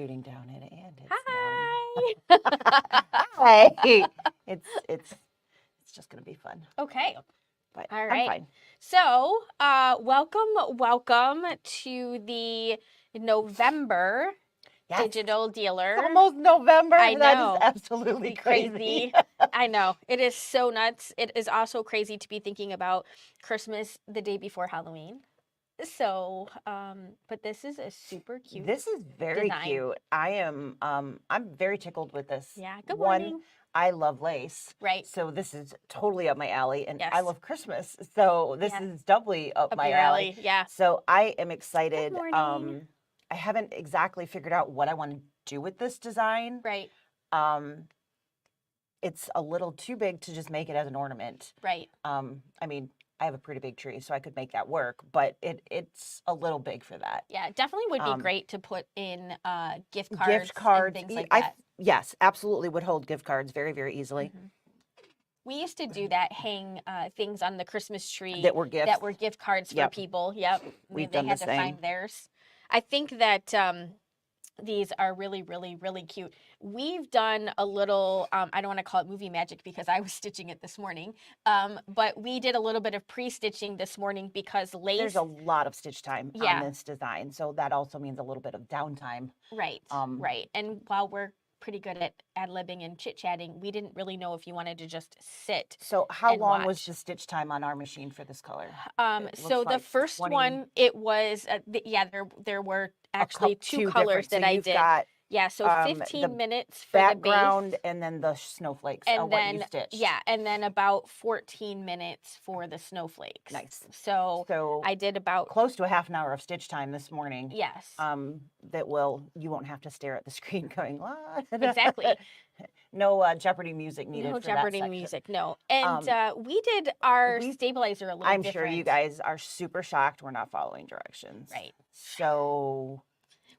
shooting down it, and it's Hi. Hi. It's just gonna be fun. Okay. But All I'm right. fine. So, welcome to the November Yes. digital dealer. It's almost November. I That know. is absolutely crazy. I know. It is so nuts. It is also crazy to be thinking about Christmas the day before Halloween. So, but this is a super cute. This is very design. cute. I'm very tickled with this. Yeah. Good One, morning. I love lace. Right. So this is totally up my alley. And I Yes. love Christmas. So this Yeah. is doubly up my your alley. Yeah. So I am excited. Good morning. I haven't exactly figured out what I want to do with this design. Right. It's a little too big to just make it as an ornament. Right. I mean, I have a pretty big tree, so I could make that work, but it's a little big for that. Yeah, it definitely would be great to put in gift cards, Gift cards, and things like that. Yes, absolutely would hold gift cards very, very easily. Mm-hmm. We used to do that, hang things on the Christmas tree that were gifts. that were gift cards for people. Yep, We've they done had the to same. find theirs. I think that these are really, really, really cute. We've done a little, I don't want to call it movie magic because I was stitching it this morning, but we did a little bit of pre-stitching this morning because lace. There's a lot of stitch time on this design, so that also means a little bit of downtime. Right, right. And while we're pretty good at ad-libbing and chit-chatting, we didn't really know if you wanted to just sit. So how long watch. was the stitch time on our machine for this color? So the first 20... one, it was, there were actually two colors that I did. Yeah, so 15 minutes for background the base. And then the snowflakes and are then, what you stitched. Yeah, and then about 14 minutes for the snowflakes. Nice. So I did about... close to a half an hour of stitch time this morning. Yes. You won't have to stare at the screen going, what? Exactly. No Jeopardy music needed for Jeopardy that section. music, no. And we did our stabilizer a little I'm different. sure you guys are super shocked we're not following directions. Right. So...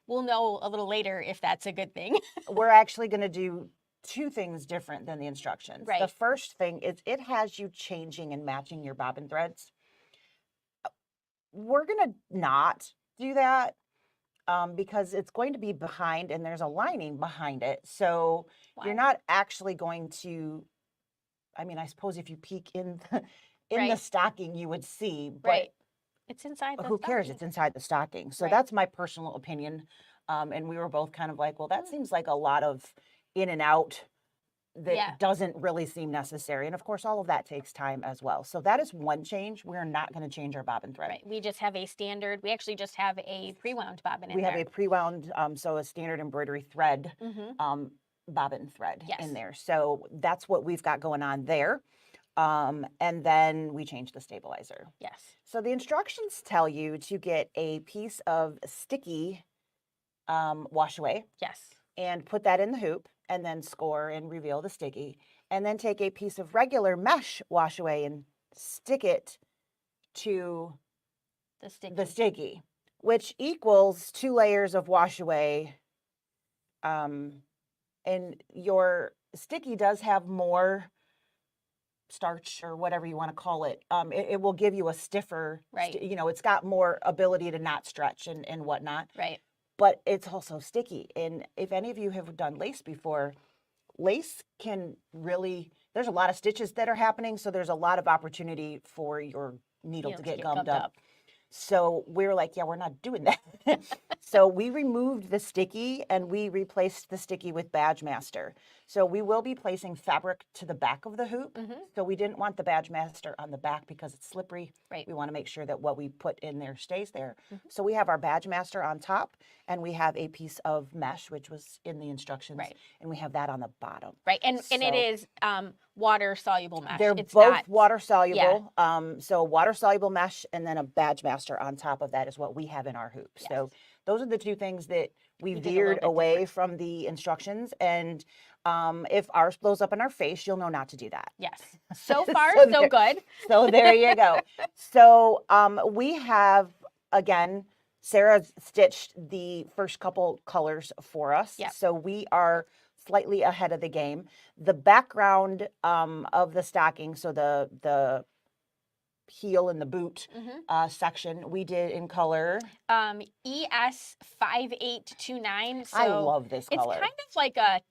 we'll know a little later if that's a good thing. We're actually going to do two things different than the instructions. Right. The first thing is it has you changing and matching your bobbin threads. We're going to not do that because it's going to be behind and there's a lining behind it. So you're not actually going to, I mean, I suppose if you peek in the stocking, you would see, but it's inside the who cares? It's inside the stocking. So that's my personal opinion. And we were both kind of like, well, that seems like a lot of in and out that doesn't really seem necessary. And of course, all of that takes time as well. So that is one change. We're not going to change our bobbin thread. Right. We just have a standard. We actually just have a pre-wound bobbin in there. We have a pre-wound, so a standard embroidery thread, bobbin thread in there. So that's what we've got going on there. And then we change the stabilizer. Yes. So the instructions tell you to get a piece of sticky wash away. Yes. And put that in the hoop and then score and reveal the sticky. And then take a piece of regular mesh wash away and stick it to the sticky, which equals 2 layers of wash away. And your sticky does have more starch or whatever you want to call it. It will give you a stiffer, it's got more ability to not stretch and whatnot. Right. But it's also sticky. And if any of you have done lace before, lace can really, there's a lot of stitches that are happening. So there's a lot of opportunity for your needle to get gummed up. So we're like, yeah, we're not doing that. So we removed the sticky and we replaced the sticky with Badge Master. So we will be placing fabric to the back of the hoop. So we didn't want the Badge Master on the back because it's slippery. Right. We want to make sure that what we put in there stays there. So we have our Badge Master on top and we have a piece of mesh, which was in the instructions. Right. And we have that on the bottom. Right. And it is water soluble mesh. They're both water soluble. So water soluble mesh and then a Badge Master on top of that is what we have in our hoop. Yes. So those are the two things that we veered away from the instructions. And if ours blows up in our face, you'll know not to do that. Yes. So far, so good. So there you go. So we have, again, Sarah stitched the first couple colors for us. Yep. So we are slightly ahead of the game. The background of the stocking, so the heel and the boot Mhm. section. We did in color. ES 5829. I So love this it's color. kind of like a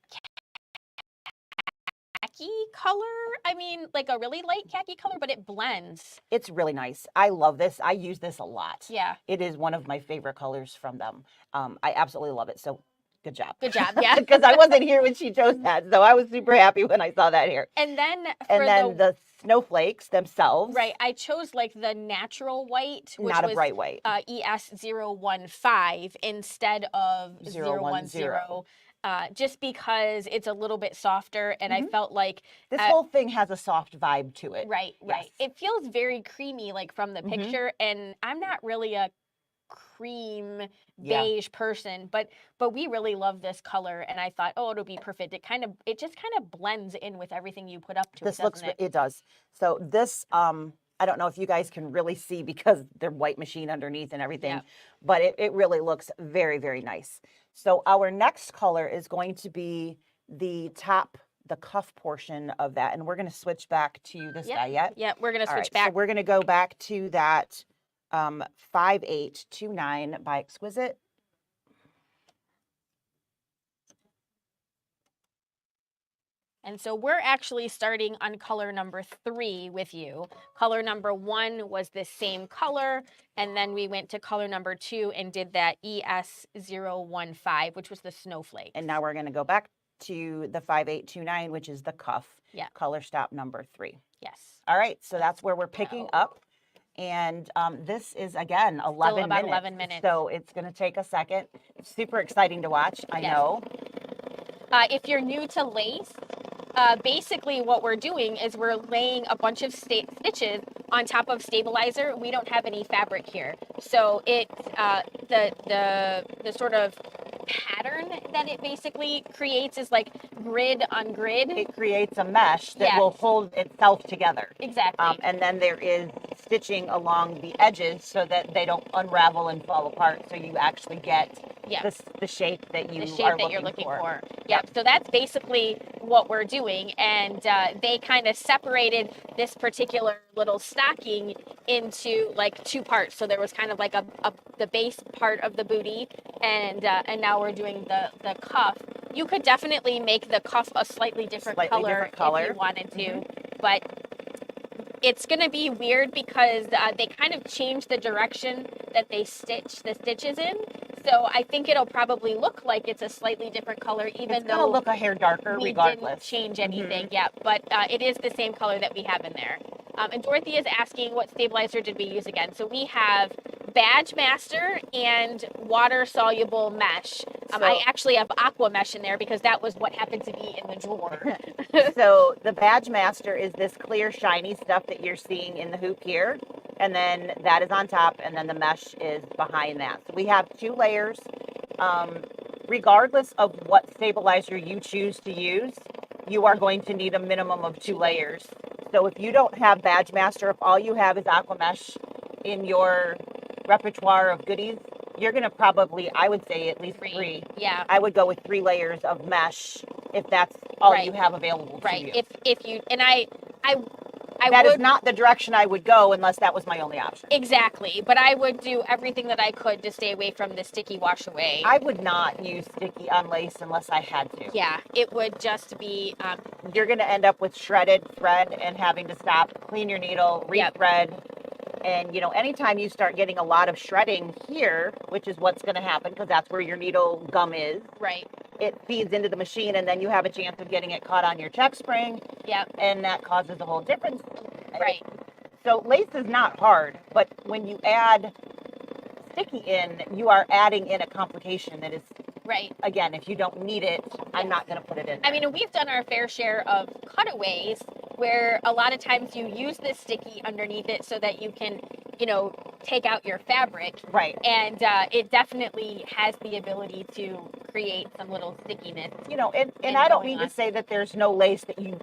khaki color. I mean, like a really light khaki color, but it blends. It's really nice. I love this. I use this a lot. Yeah. It is one of my favorite colors from them. I absolutely love it. So good job. Good job. Yeah. Because I wasn't here when she chose that. So I was super happy when I saw that here. And then And then the snowflakes themselves. right, I chose like the natural white, which Not a was bright white. ES015 instead of 010. Just because it's a little bit softer, and I felt like this whole thing has a soft vibe to it. right. Yes. It feels very creamy, like from the picture, and I'm not really a cream beige person, but we really love this color, and I thought, oh, it'll be perfect. It just kind of blends in with everything you put up to This it, looks, doesn't it? it does. So this, I don't know if you guys can really see because they're white machine underneath and everything, but it really looks very, very nice. So our next color is going to be the top, the cuff portion of that. And we're going to switch back to this guy yet. Yeah, we're going to switch So back. we're going to go back to that 5829 by Exquisite. And so we're actually starting on color number 3 with you. Color number 1 was the same color, and then we went to color number 2 and did that ES015, which was the snowflake. And now we're going to go back to the 5829, which is the cuff. Color stop number 3. Yes. All right, so that's where we're picking up. And this is, again, 11 about minutes. 11 minutes. So it's going to take a second. It's super exciting to watch, I know. If you're new to lace, basically what we're doing is we're laying a bunch of stitches on top of stabilizer. We don't have any fabric here. So it, the sort of pattern that it basically creates is like grid on grid. It creates a mesh that will hold itself together. Exactly. And then there is stitching along the edges so that they don't unravel and fall apart. So you actually get the shape that you're looking for. Yep. So that's basically what we're doing. And they kind of separated this particular little stocking into like 2 parts. So there was kind of like the base part of the booty, and now we're doing the cuff. You could definitely make the cuff a slightly different color if you wanted to, but it's going to be weird because they kind of changed the direction that they stitch the stitches in. So I think it'll probably look like it's a slightly different color, even though it'll look a hair darker regardless. We didn't change anything yet, but it is the same color that we have in there. And Dorothy is asking, what stabilizer did we use again? So we have Badge Master and water soluble mesh. I actually have aqua mesh in there because that was what happened to be in the drawer. So the Badge Master is this clear, shiny stuff that you're seeing in the hoop here. And then that is on top, and then the mesh is behind that. So we have 2 layers. Regardless of what stabilizer you choose to use, you are going to need a minimum of 2 layers. So if you don't have Badge Master, if all you have is aqua mesh in your repertoire of goodies, you're going to probably, I would say, at least 3. Yeah. I would go with 3 layers of mesh if that's all you have available to you. If you, and I that is not the direction I would go unless that was my only option. Exactly. But I would do everything that I could to stay away from the sticky wash away. I would not use sticky on lace unless I had to. Yeah, it would just be... you're going to end up with shredded thread and having to stop, clean your needle, re-thread. And, you know, anytime you start getting a lot of shredding here, which is what's going to happen because that's where your needle gum is. Right. It feeds into the machine, and then you have a chance of getting it caught on your check spring. Yep. And that causes a whole difference. Right. So lace is not hard, but when you add sticky in, you are adding in a complication that is... Right. Again, if you don't need it, I'm not going to put it in there. I mean, we've done our fair share of cutaways where a lot of times you use the sticky underneath it so that you can, you know, take out your fabric. Right. And it definitely has the ability to create some little stickiness. You know, and I don't mean to say that there's no lace that you...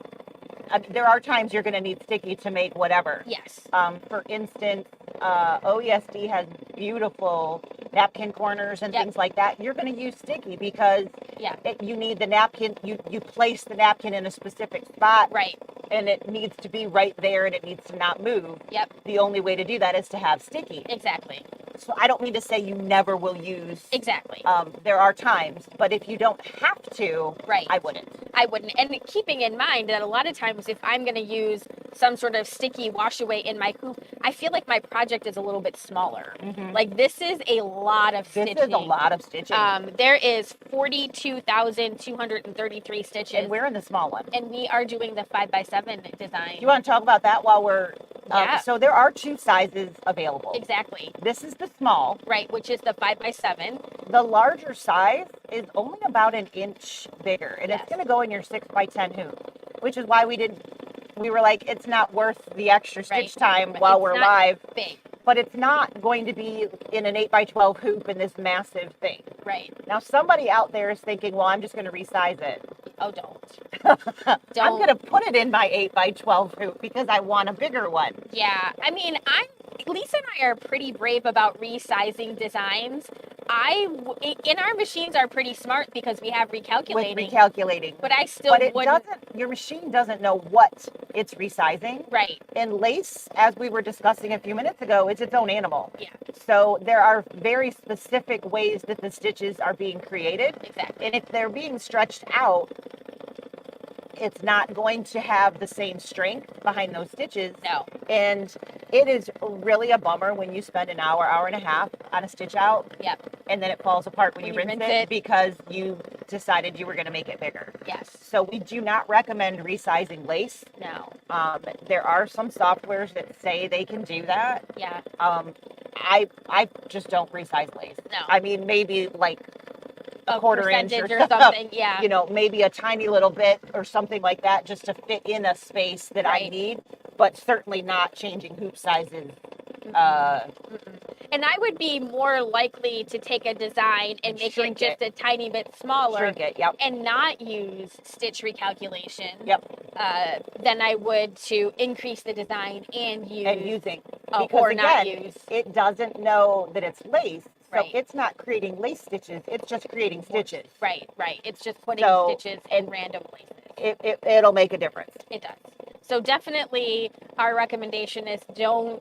there are times you're going to need sticky to make whatever. Yes. For instance, OESD has beautiful napkin corners and things like that. You're going to use sticky because you need the napkin. You place the napkin in a specific spot. Right. and it needs to be right there and it needs to not move. Yep. The only way to do that is to have sticky. Exactly. So I don't mean to say you never will use. Exactly. There are times, but if you don't have to, right. I wouldn't. I wouldn't. And keeping in mind that a lot of times if I'm going to use some sort of sticky wash away in my hoop, I feel like my project is a little bit smaller. Mm-hmm. Like this is a lot of stitching. This is a lot of stitching. There is 42,233 stitches. And we're in the small one. And we are doing the 5x7 design. You want to talk about that while we're... Yeah. So there are 2 sizes available. Exactly. This is the small. Right, which is the 5x7. The larger size is only about an inch bigger, and Yes. it's going to go in your 6x10 hoop, which is why we were like, it's not worth the extra stitch time while It's we're not live. Big. But it's not going to be in an 8x12 hoop in this massive thing. Right. Now, somebody out there is thinking, well, I'm just going to resize it. Oh, don't. I'm going to put it in my 8x12 hoop because I want a bigger one. Yeah. I mean, Lisa and I are pretty brave about resizing designs. In our machines are pretty smart because we have recalculating. With recalculating. But I still wouldn't. Your machine doesn't know what it's resizing. Right. And lace, as we were discussing a few minutes ago, is its own animal. Yeah. So there are very specific ways that the stitches are being created. Exactly. And if they're being stretched out, it's not going to have the same strength behind those stitches. No. And it is really a bummer when you spend an hour, hour and a half on a stitch out. Yep. And then it falls apart when you rinse it because you decided you were going to make it bigger. Yes. So we do not recommend resizing lace. No. There are some softwares that say they can do that. Yeah. I just don't resize lace. No. I mean, maybe like a quarter inch or something. Yeah. You know, maybe a tiny little bit or something like that just to fit in a space that I need, but certainly not changing hoop sizes. And I would be more likely to take a design and make it just a tiny bit smaller. Shrink it, yep. And not use stitch recalculation. Yep. Than I would to increase the design and use. And using. Because or again, not use. It doesn't know that it's lace. So Right. it's not creating lace stitches. It's just creating stitches. Right. It's just putting stitches in random places. It'll make a difference. It does. So definitely our recommendation is do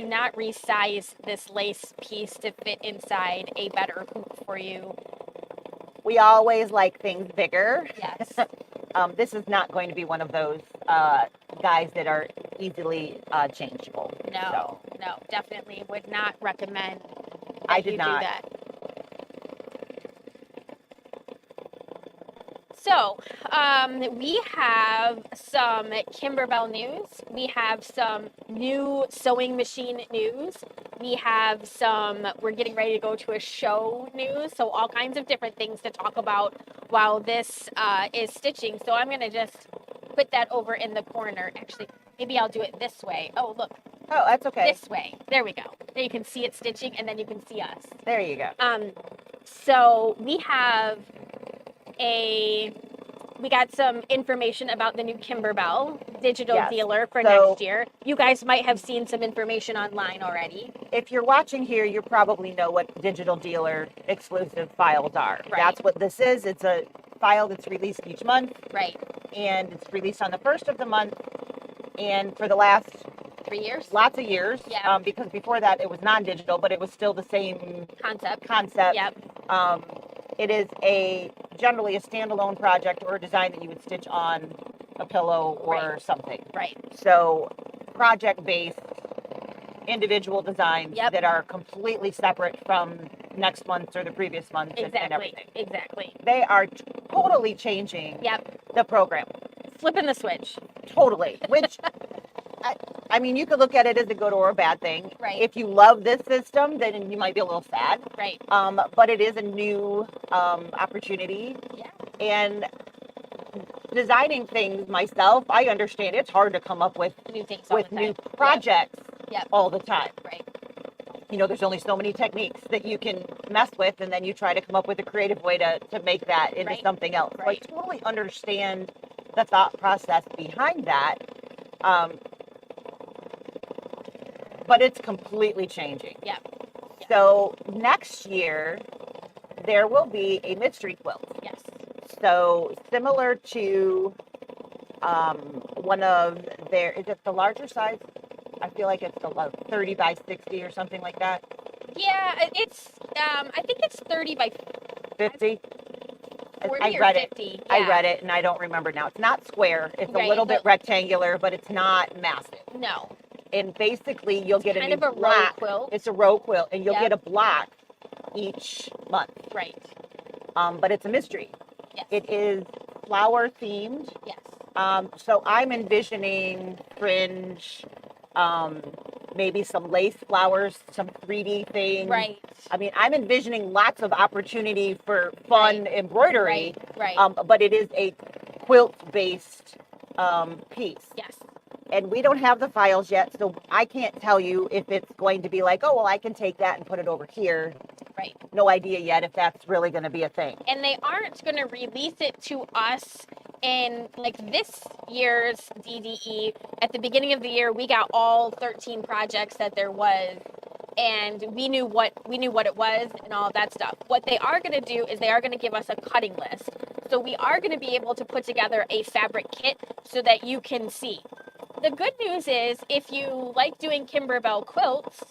not resize this lace piece to fit inside a better hoop for you. We always like things bigger. Yes. This is not going to be one of those guys that are easily changeable. No, definitely would not recommend that I did you not. do that. So, we have some Kimberbell news. We have some new sewing machine news. We have we're getting ready to go to a show news. So all kinds of different things to talk about while this is stitching. So I'm going to just put that over in the corner. Actually, maybe I'll do it this way. Oh, look. Oh, that's okay. This way. There we go. There you can see it stitching and then you can see us. There you go. So we have we got some information about the new Kimberbell digital dealer for next year. You guys might have seen some information online already. If you're watching here, you probably know what digital dealer exclusive files are. Right. That's what this is. It's a file that's released each month. Right. And it's released on the first of the month. And for the last 3 years? Lots of years. Yeah. Because before that it was non-digital, but it was still the same concept. Yep. It is generally a standalone project or a design that you would stitch on a pillow or something. Right. So project-based individual designs that are completely separate from next month's or the previous month and everything. Exactly. They are totally changing the program. Flipping the switch. Totally. Which, I mean, you could look at it as a good or a bad thing. Right. If you love this system, then you might be a little sad. Right. But it is a new opportunity. Yeah. And designing things myself, I understand it's hard to come up with new things new projects all the time. Right. You know, there's only so many techniques that you can mess with, and then you try to come up with a creative way to make that into something else. Right. So I totally understand the thought process behind that. But it's completely changing. Yeah. So next year, there will be a mystery quilt. Yes. So similar to one of their, is it the larger size? I feel like it's the 30 by 60 or something like that. Yeah, it's I think it's 30 by 50. 40 I or read 50. it. Yeah. I read it and I don't remember now. It's not square. It's a Right, little bit rectangular, but it's not massive. No. And basically, you'll get kind a new of a block. row quilt. It's a row quilt, and you'll Yep. get a block each month. Right. But it's a mystery. Yes. It is flower themed. Yes. So I'm envisioning fringe, maybe some lace flowers, some 3D things. Right. I mean, I'm envisioning lots of opportunity for fun embroidery. Right. But it is a quilt-based piece. Yes. And we don't have the files yet, so I can't tell you if it's going to be like, oh, well, I can take that and put it over here. Right. No idea yet if that's really going to be a thing. And they aren't going to release it to us in like this year's DDE. At the beginning of the year, we got all 13 projects that there was, and we knew what it was and all of that stuff. What they are going to do is they are going to give us a cutting list. So we are going to be able to put together a fabric kit so that you can see. The good news is if you like doing Kimberbell quilts,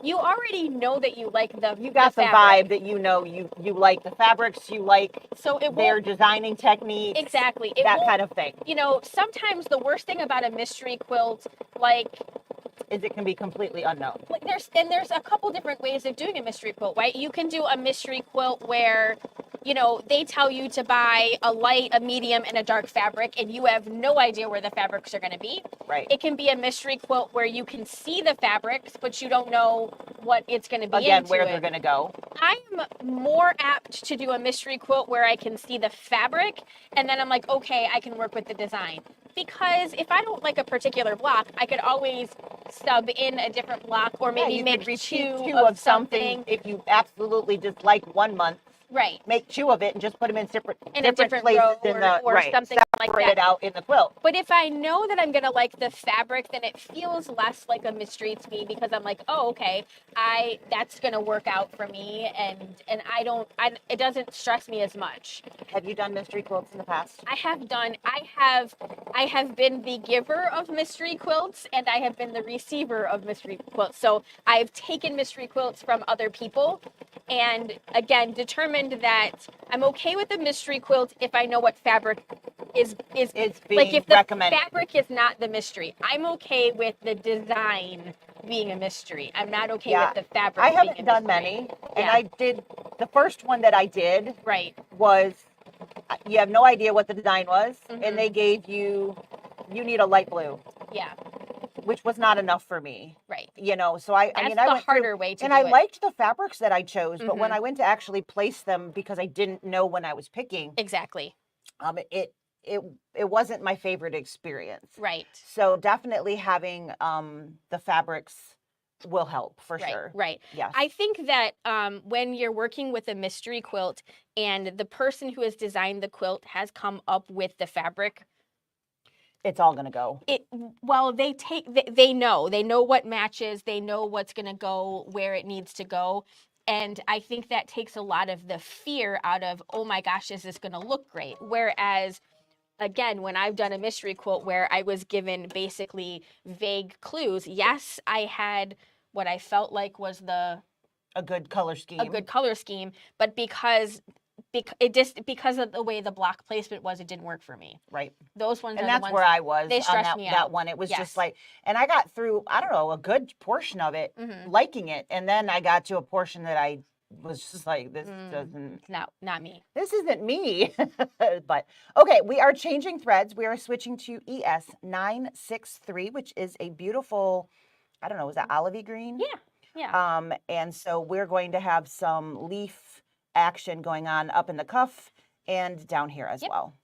you already know that you like you got the vibe that you know you like the fabrics, you like their designing techniques. Exactly. That kind of thing. You know, sometimes the worst thing about a mystery quilt, is it can be completely unknown. Like there's a couple different ways of doing a mystery quilt, right? You can do a mystery quilt where, you know, they tell you to buy a light, a medium, and a dark fabric, and you have no idea where the fabrics are going to be. Right. It can be a mystery quilt where you can see the fabrics, but you don't know what it's going to be. Again, where they're going to go. I'm more apt to do a mystery quilt where I can see the fabric, and then I'm like, okay, I can work with the design. Because if I don't like a particular block, I could always sub in a different block or maybe make two of something. If you absolutely just like one month, right, make two of it and just put them in different places row or something like that. Separate it out in the quilt. But if I know that I'm gonna like the fabric, then it feels less like a mystery to me because I'm like, oh, okay, that's gonna work out for me, and it doesn't stress me as much. Have you done mystery quilts in the past? I have been the giver of mystery quilts and I have been the receiver of mystery quilts. So I've taken mystery quilts from other people and again determined that I'm okay with the mystery quilt if I know what fabric is being like if the recommended. Fabric is not the mystery. I'm okay with the design being a mystery. I'm not okay with the fabric. I haven't done many, and I did the first one that I did. Right. Was you have no idea what the design was, and they gave you need a light blue. Yeah. Which was not enough for me. Right. You know, so I went the harder way to and I liked the fabrics that I chose, but when I went to actually place them because I didn't know when I was picking. Exactly. It wasn't my favorite experience. Right. So definitely having the fabrics will help for sure. Right. Yes. I think that when you're working with a mystery quilt and the person who has designed the quilt has come up with the fabric, it's all going to go. They know what matches, they know what's going to go where it needs to go. And I think that takes a lot of the fear out of, oh my gosh, is this going to look great? Whereas, again, when I've done a mystery quilt where I was given basically vague clues, yes, I had what I felt like was a good color scheme. But because of the way the block placement was, it didn't work for me. Right. Those ones and are that's the ones where I was they stressed on me that out. one. It was just like, and I got through, I don't know, a good portion of it, liking it. And then I got to a portion that I was just like, this doesn't. It's not me. This isn't me. But okay, we are changing threads. We are switching to ES 963, which is a beautiful, I don't know, is that olivey green? Yeah. Yeah. And so we're going to have some leaf action going on up in the cuff and down here as well.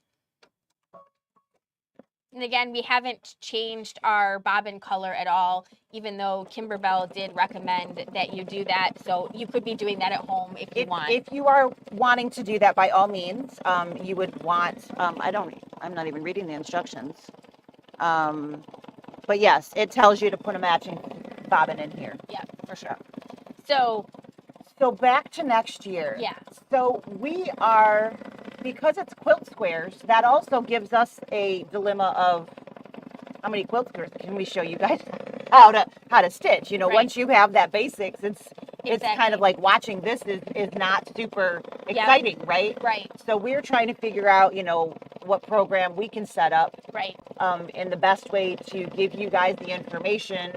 And again, we haven't changed our bobbin color at all, even though Kimberbell did recommend that you do that. So you could be doing that at home if you want. If you are wanting to do that, by all means, you would want, I'm not even reading the instructions. But yes, it tells you to put a matching bobbin in here. Yeah, for sure. So back to next year. Yeah. So we are because it's quilt squares, that also gives us a dilemma of how many quilt squares can we show you guys how to stitch. You know, Right. once you have that basics, it's kind Exactly. of like watching this is not super exciting, right? Right. So we're trying to figure out, you know, what program we can set up Right. in the best way to give you guys the information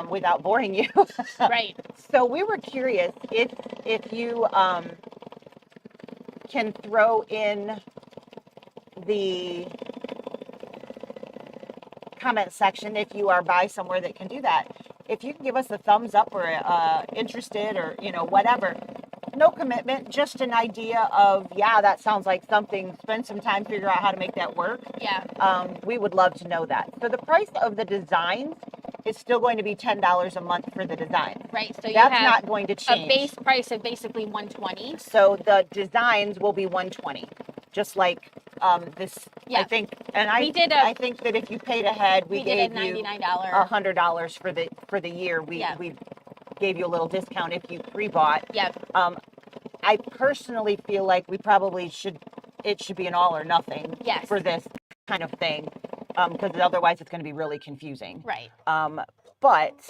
without boring you. Right. So we were curious if you can throw in the comment section if you are by somewhere that can do that. If you can give us a thumbs up or interested or, you know, whatever. No commitment, just an idea of, yeah, that sounds like something. Spend some time, figure out how to make that work. Yeah. We would love to know that. So the price of the designs is still going to be $10 a month for the design. Right. So you That's have not going to change. a base price of basically $120. So the designs will be $120, just like this. Yeah. I think, and We did a- I think that if you paid ahead, we did gave a you $99. $100 for the year. We gave you a little discount if you pre-bought. Yep. I personally feel like we probably it should be an all or nothing Yes. for this kind of thing, because otherwise it's going to be really confusing. Right. But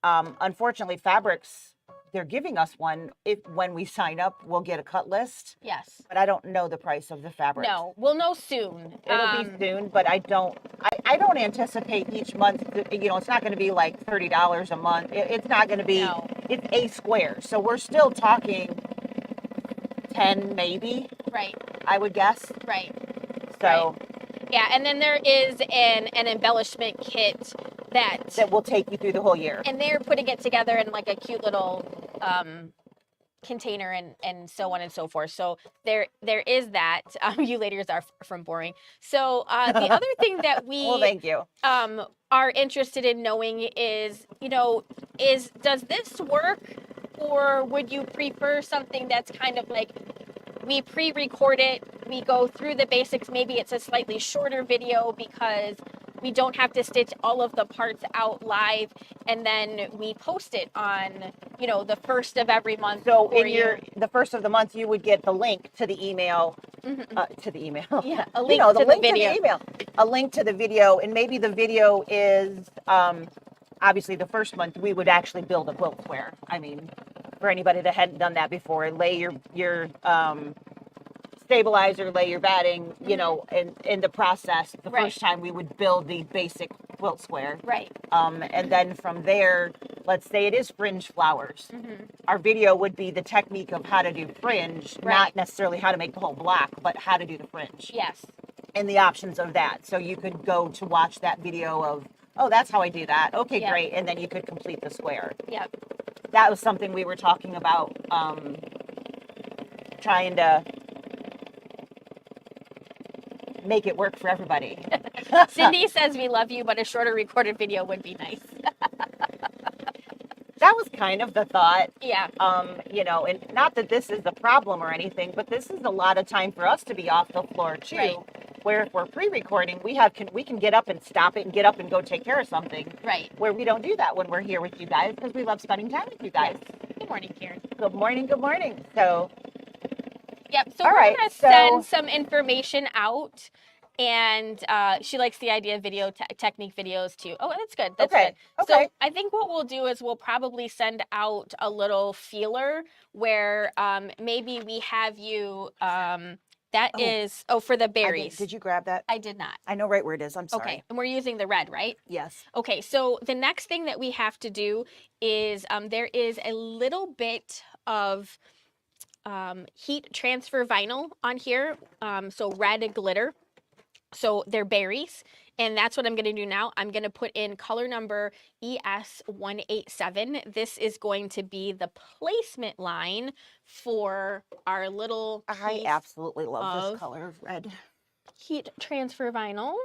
unfortunately, fabrics, they're giving us one. When we sign up, we'll get a cut list. Yes. But I don't know the price of the fabric. No, we'll know soon. It'll be soon, but I don't anticipate each month. You know, it's not going to be like $30 a month. It's not going to be. No. It's a square, so we're still talking 10 maybe. Right. I would guess. Right. So Yeah, and then there is an embellishment kit that will take you through the whole year. and they're putting it together in like a cute little container and so on and so forth. So there is that. You ladies are from boring. So the other thing that we Well, thank you. are interested in knowing is, you know, does this work, or would you prefer something that's kind of like we pre-record it, we go through the basics, maybe it's a slightly shorter video because we don't have to stitch all of the parts out live, and then we post it on, you know, the first of every month. So the first of the month, you would get the link to the email, to the email. Yeah, a You link know, to the link video. to the email, a link to the video, and maybe the video is obviously the first month we would actually build a quilt square. I mean, for anybody that hadn't done that before, lay your stabilizer, lay your batting, you know, in the process. The Right. first time we would build the basic quilt square. Right. And then from there, let's say it is fringe flowers. Our video would be the technique of how to do fringe, Right. not necessarily how to make the whole block, but how to do the fringe Yes. and the options of that. So you could go to watch that video of, oh, that's how I do that. Okay, Yeah. great. And then you could complete the square. Yep. That was something we were talking about, trying to make it work for everybody. Cindy says we love you, but a shorter recorded video would be nice. That was kind of the thought. Yeah. You know, and not that this is a problem or anything, but this is a lot of time for us to be off the floor too. Right. Where if we're pre-recording, we can get up and stop it and get up and go take care of something. Right. Where we don't do that when we're here with you guys, because we love spending time with you guys. Good morning, Karen. Good morning. Good morning. So Yep. So All we're right, gonna so- send some information out, and she likes the idea of video technique videos too. Oh, that's good. That's Okay, good. So okay. I think what we'll do is we'll probably send out a little feeler where maybe we have you. That is for the berries. Did you grab that? I did not. I know right where it is. I'm sorry. Okay, and we're using the red, right? Yes. Okay, so the next thing that we have to do is there is a little bit of heat transfer vinyl on here, so red glitter. So they're berries, and that's what I'm going to do now. I'm going to put in color number ES187. This is going to be the placement line for our little I piece absolutely love of this color of red. heat transfer vinyl.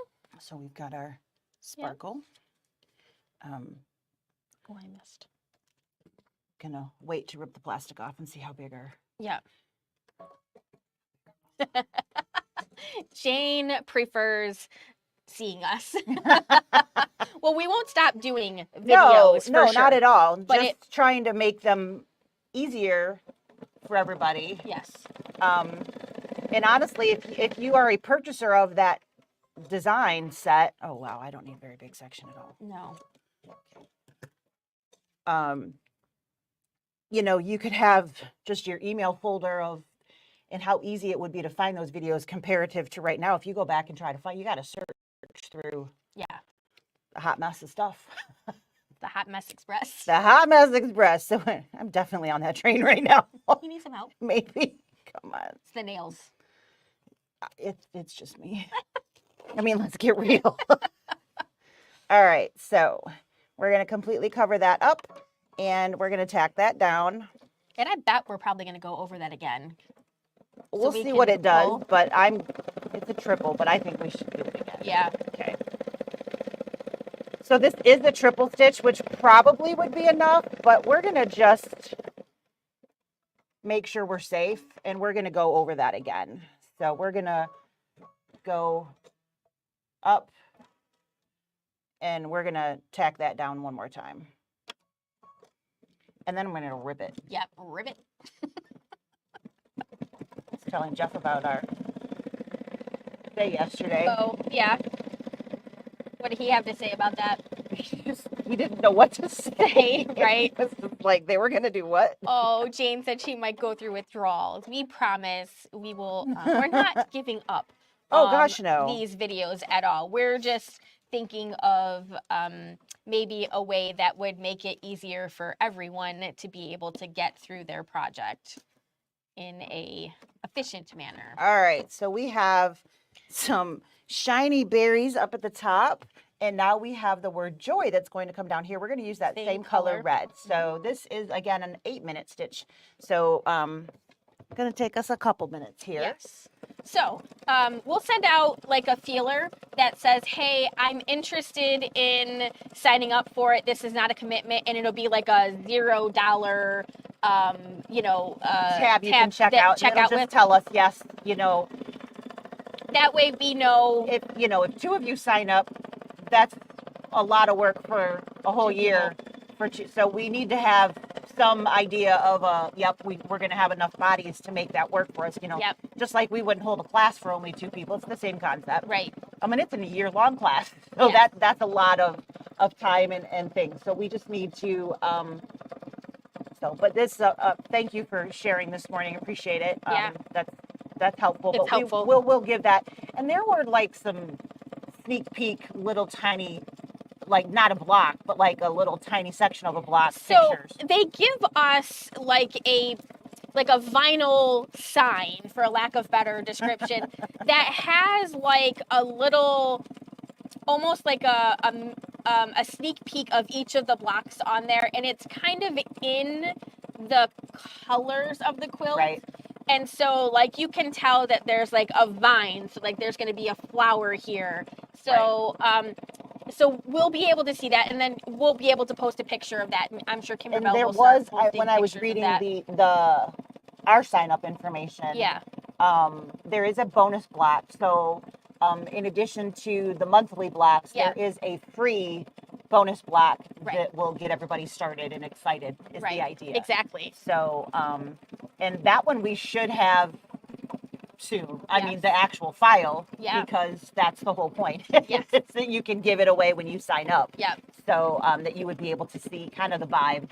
So we've got our sparkle. Oh, I missed. Gonna wait to rip the plastic off and see how big our. Yeah. Jane prefers seeing us. Well, we won't stop doing videos. No, for not sure. at all. But Just trying to make them easier for everybody. Yes. And honestly, if you are a purchaser of that design set, oh wow, I don't need a very big section at all. No. You know, you could have just your email folder of, and how easy it would be to find those videos comparative to right now. If you go back and try to find, you got to search through Yeah. a hot mess of stuff. The Hot Mess Express. The hot mess express. So I'm definitely on that train right now. You need some help. Maybe. Come on. It's the nails. It's just me. I mean, let's get real. All right. So we're going to completely cover that up and we're going to tack that down. And I bet we're probably going to go over that again. We'll we see can what it does, pull. but it's a triple, but I think we should do it again. Yeah. Okay. So this is a triple stitch, which probably would be enough, but we're going to just make sure we're safe and we're going to go over that again. So we're going to go up and we're going to tack that down one more time. And then I'm going to rip it. Yep, ribbit. I was telling Jeff about our day yesterday. Oh, yeah. What did he have to say about that? He didn't know what to say. Right? It was just like, they were going to do what? Oh, Jane said she might go through withdrawals. We promise we will. We're not giving up. Oh, gosh, no. These videos at all. We're just thinking of maybe a way that would make it easier for everyone to be able to get through their project in a efficient manner. All right, so we have some shiny berries up at the top, and now we have the word joy that's going to come down here. We're going to use that same color red. So this is, again, an 8-minute stitch. So it's going to take us a couple minutes here. Yes. So we'll send out like a feeler that says, hey, I'm interested in signing up for it. This is not a commitment. And it'll be like a $0, tab you can check out. Check out just with. tell us, yes, you know. That way we know. If 2 of you sign up, that's a lot of work for a whole year. So we need to have some idea of we're going to have enough bodies to make that work for us. Yep. Just like we wouldn't hold a class for only 2 people. It's the same concept. Right. I mean, it's in a year-long class, so Yeah. that's a lot of time and things. So we just need to. But this, thank you for sharing this morning. Appreciate it. Yeah. That's helpful. It's helpful. We'll give that. And there were like some sneak peek little tiny, like not a block, but like a little tiny section of a block pictures. They give us like a vinyl sign, for a lack of better description, that has like a little, almost like a sneak peek of each of the blocks on there, and it's kind of in the colors of the quilt. Right. And so, like, you can tell that there's like a vine, so like there's going to be a flower here. So, so we'll be able to see that, and then we'll be able to post a picture of that. I'm sure Kimberly And there will start was, posting when I was pictures of reading that. our sign up information. Yeah. There is a bonus block. So in addition to the monthly blocks, there is a free bonus block that will get everybody started and excited is the idea. Exactly. So, and that one we should have soon. I mean, the actual file, because that's the whole point. Yes. It's that you can give it away when you sign up. Yep. So that you would be able to see kind of the vibe,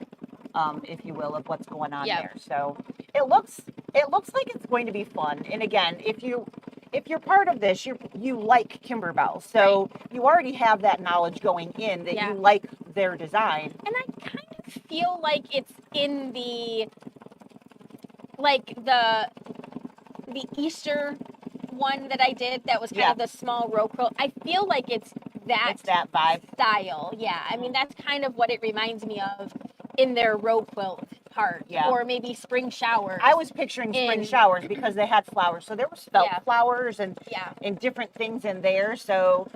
if you will, of what's going on there. So it looks like it's going to be fun. And again, if you're part of this, you like Kimberbell, so you already have that knowledge going in that you like their design. And I kind of feel like it's in the Easter one that I did that was kind of the small row quilt. I feel like it's that vibe style. Yeah. I mean, that's kind of what it reminds me of in their row quilt part. Yeah. Or maybe spring showers. I was picturing spring showers because they had flowers. So there were felt flowers and different things in there. So,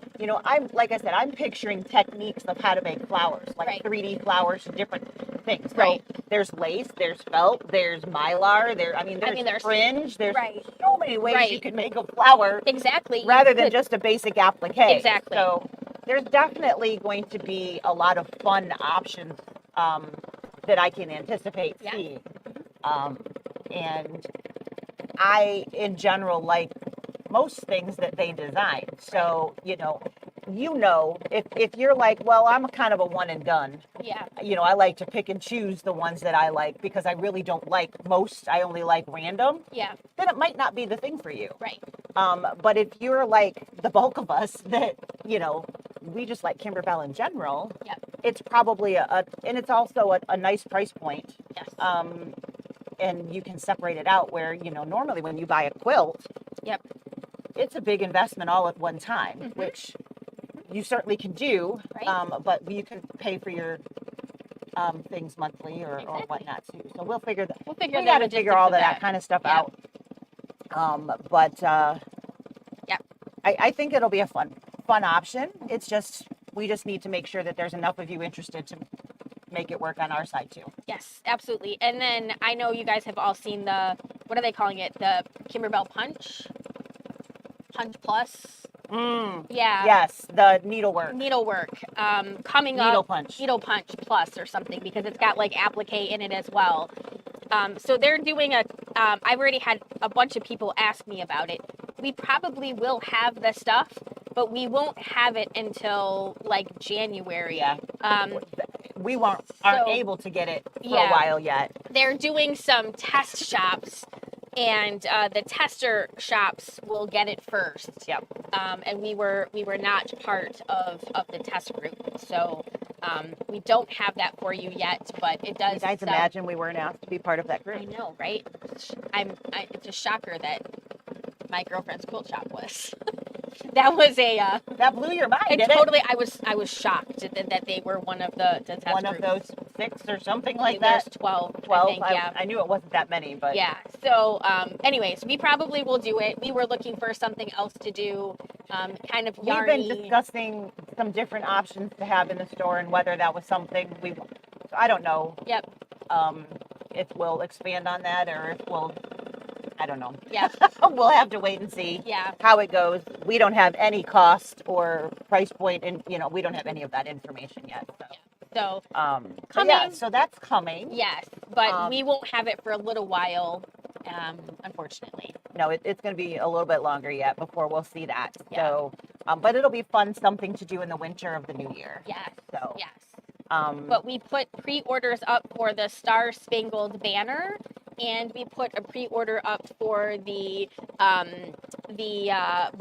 like I said, I'm picturing techniques of how to make flowers, like 3D flowers and different things. So there's lace, there's felt, there's mylar, there's fringe, there's so many ways you can make a flower. Exactly. Rather than just a basic applique. Exactly. So there's definitely going to be a lot of fun options that I can anticipate seeing. And I, in general, like most things that they design. So, if you're like, well, I'm a kind of a one and done. Yeah. I like to pick and choose the ones that I like because I really don't like most. I only like random. Yeah. Then it might not be the thing for you. Right. But if you're like the bulk of us that, we just like Kimberbell in general, Yep. it's probably and it's also a nice price point. Yes. And you can separate it out where, normally when you buy a quilt, Yep. it's a big investment all at one time, Mhm. which you certainly can do, Right. but you can pay for your things monthly or Exactly. whatnot too. So we'll figure that. We'll figure We the got to figure logistics all of of that kind of stuff Yep. out. But Yep. I think it'll be a fun option. It's just we just need to make sure that there's enough of you interested to make it work on our side too. Yes, absolutely. And then I know you guys have all seen what are they calling it? The Kimberbell Punch Plus. Yeah. Yes, the needlework. Needlework. Coming Needle up. punch. Needle Punch Plus or something because it's got like applique in it as well. So they're doing I've already had a bunch of people ask me about it. We probably will have the stuff, but we won't have it until like January. Yeah. We aren't able to get it for a while yet. They're doing some test shops, and the tester shops will get it first. Yep. And we were not part of the test group, so we don't have that for you yet. But it does. You guys imagine we weren't asked to be part of that group? I know, right? It's a shocker that my girlfriend's quilt shop was. That was that blew your mind, didn't totally. It? I was shocked that they were one of the test one groups. of those 6 or something like There's that. 12. 12. I think, yeah. I knew it wasn't that many, but yeah. So, anyways, we probably will do it. We were looking for something else to do, kind of yarny. We've been discussing some different options to have in the store and whether that was something I don't know. Yep. If we'll expand on that or if we'll, I don't know. Yeah. We'll have to wait and see Yeah. how it goes. We don't have any cost or price point, and we don't have any of that information yet. So, coming. Yeah, so that's coming. Yes, but we won't have it for a little while, unfortunately. No, it's going to be a little bit longer yet before we'll see that. Yeah. So, but it'll be fun, something to do in the winter of the new year. Yes. So. Yes. But we put pre-orders up for the Star Spangled Banner, and we put a pre-order up for the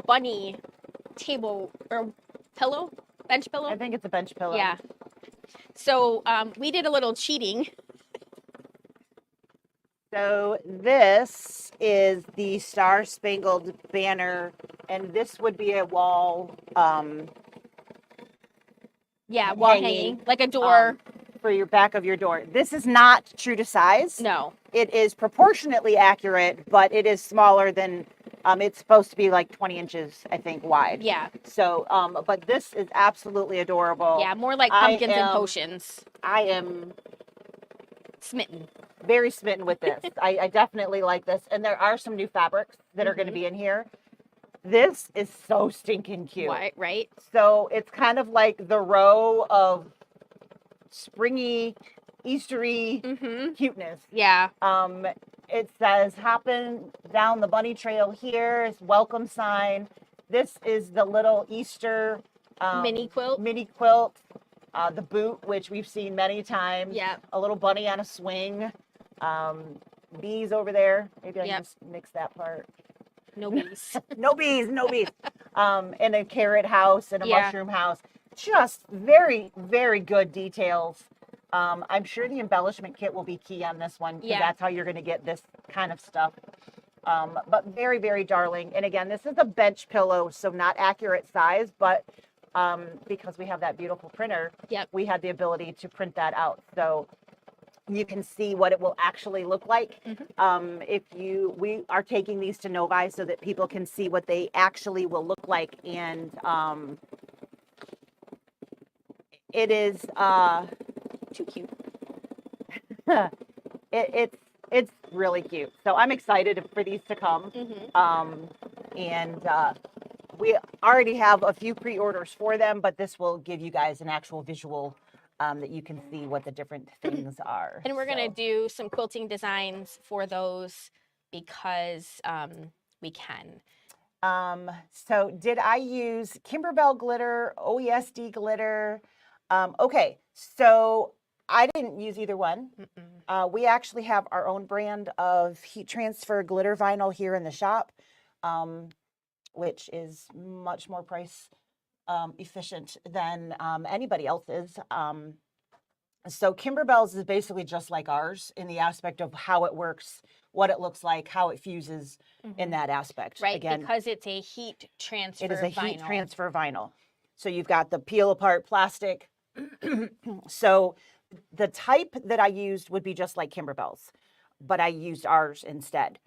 bunny table or pillow, bench pillow. I think it's a bench pillow. Yeah. So we did a little cheating. So this is the Star Spangled Banner, and this would be a wall. Wall hanging like a door for your back of your door. This is not true to size. No. It is proportionately accurate, but it is smaller than. It's supposed to be like 20 inches, I think, wide. Yeah. So, but this is absolutely adorable. Yeah, more like pumpkins and potions. I am smitten. Very smitten with this. I definitely like this. And there are some new fabrics that are going to be in here. This is so stinking cute. Right? So it's kind of like the row of springy, Eastery cuteness. Yeah. It says, hopping down the bunny trail here is welcome sign. This is the little Easter mini quilt. The boot, which we've seen many times. Yeah. A little bunny on a swing. Bees over there. Maybe I can just mix that part. No bees. No bees. And a carrot house and a mushroom house. Just very, very good details. I'm sure the embellishment kit will be key on this one because that's how you're going to get this kind of stuff. But very, very darling. And again, this is a bench pillow, so not accurate size, but because we have that beautiful printer, we had the ability to print that out. So you can see what it will actually look like. We are taking these to Novi so that people can see what they actually will look like. And it is too cute. It's really cute. So I'm excited for these to come. We already have a few pre-orders for them, but this will give you guys an actual visual that you can see what the different things are. And we're going to do some quilting designs for those because we can. So did I use Kimberbell glitter, OESD glitter? Okay, so I didn't use either one. We actually have our own brand of heat transfer glitter vinyl here in the shop, which is much more price efficient than anybody else's. So Kimberbell's is basically just like ours in the aspect of how it works, what it looks like, how it fuses in that aspect. Right, Again, because it's a heat transfer it is a vinyl. heat transfer vinyl. So you've got the peel apart plastic. So the type that I used would be just like Kimberbell's, but I used ours instead.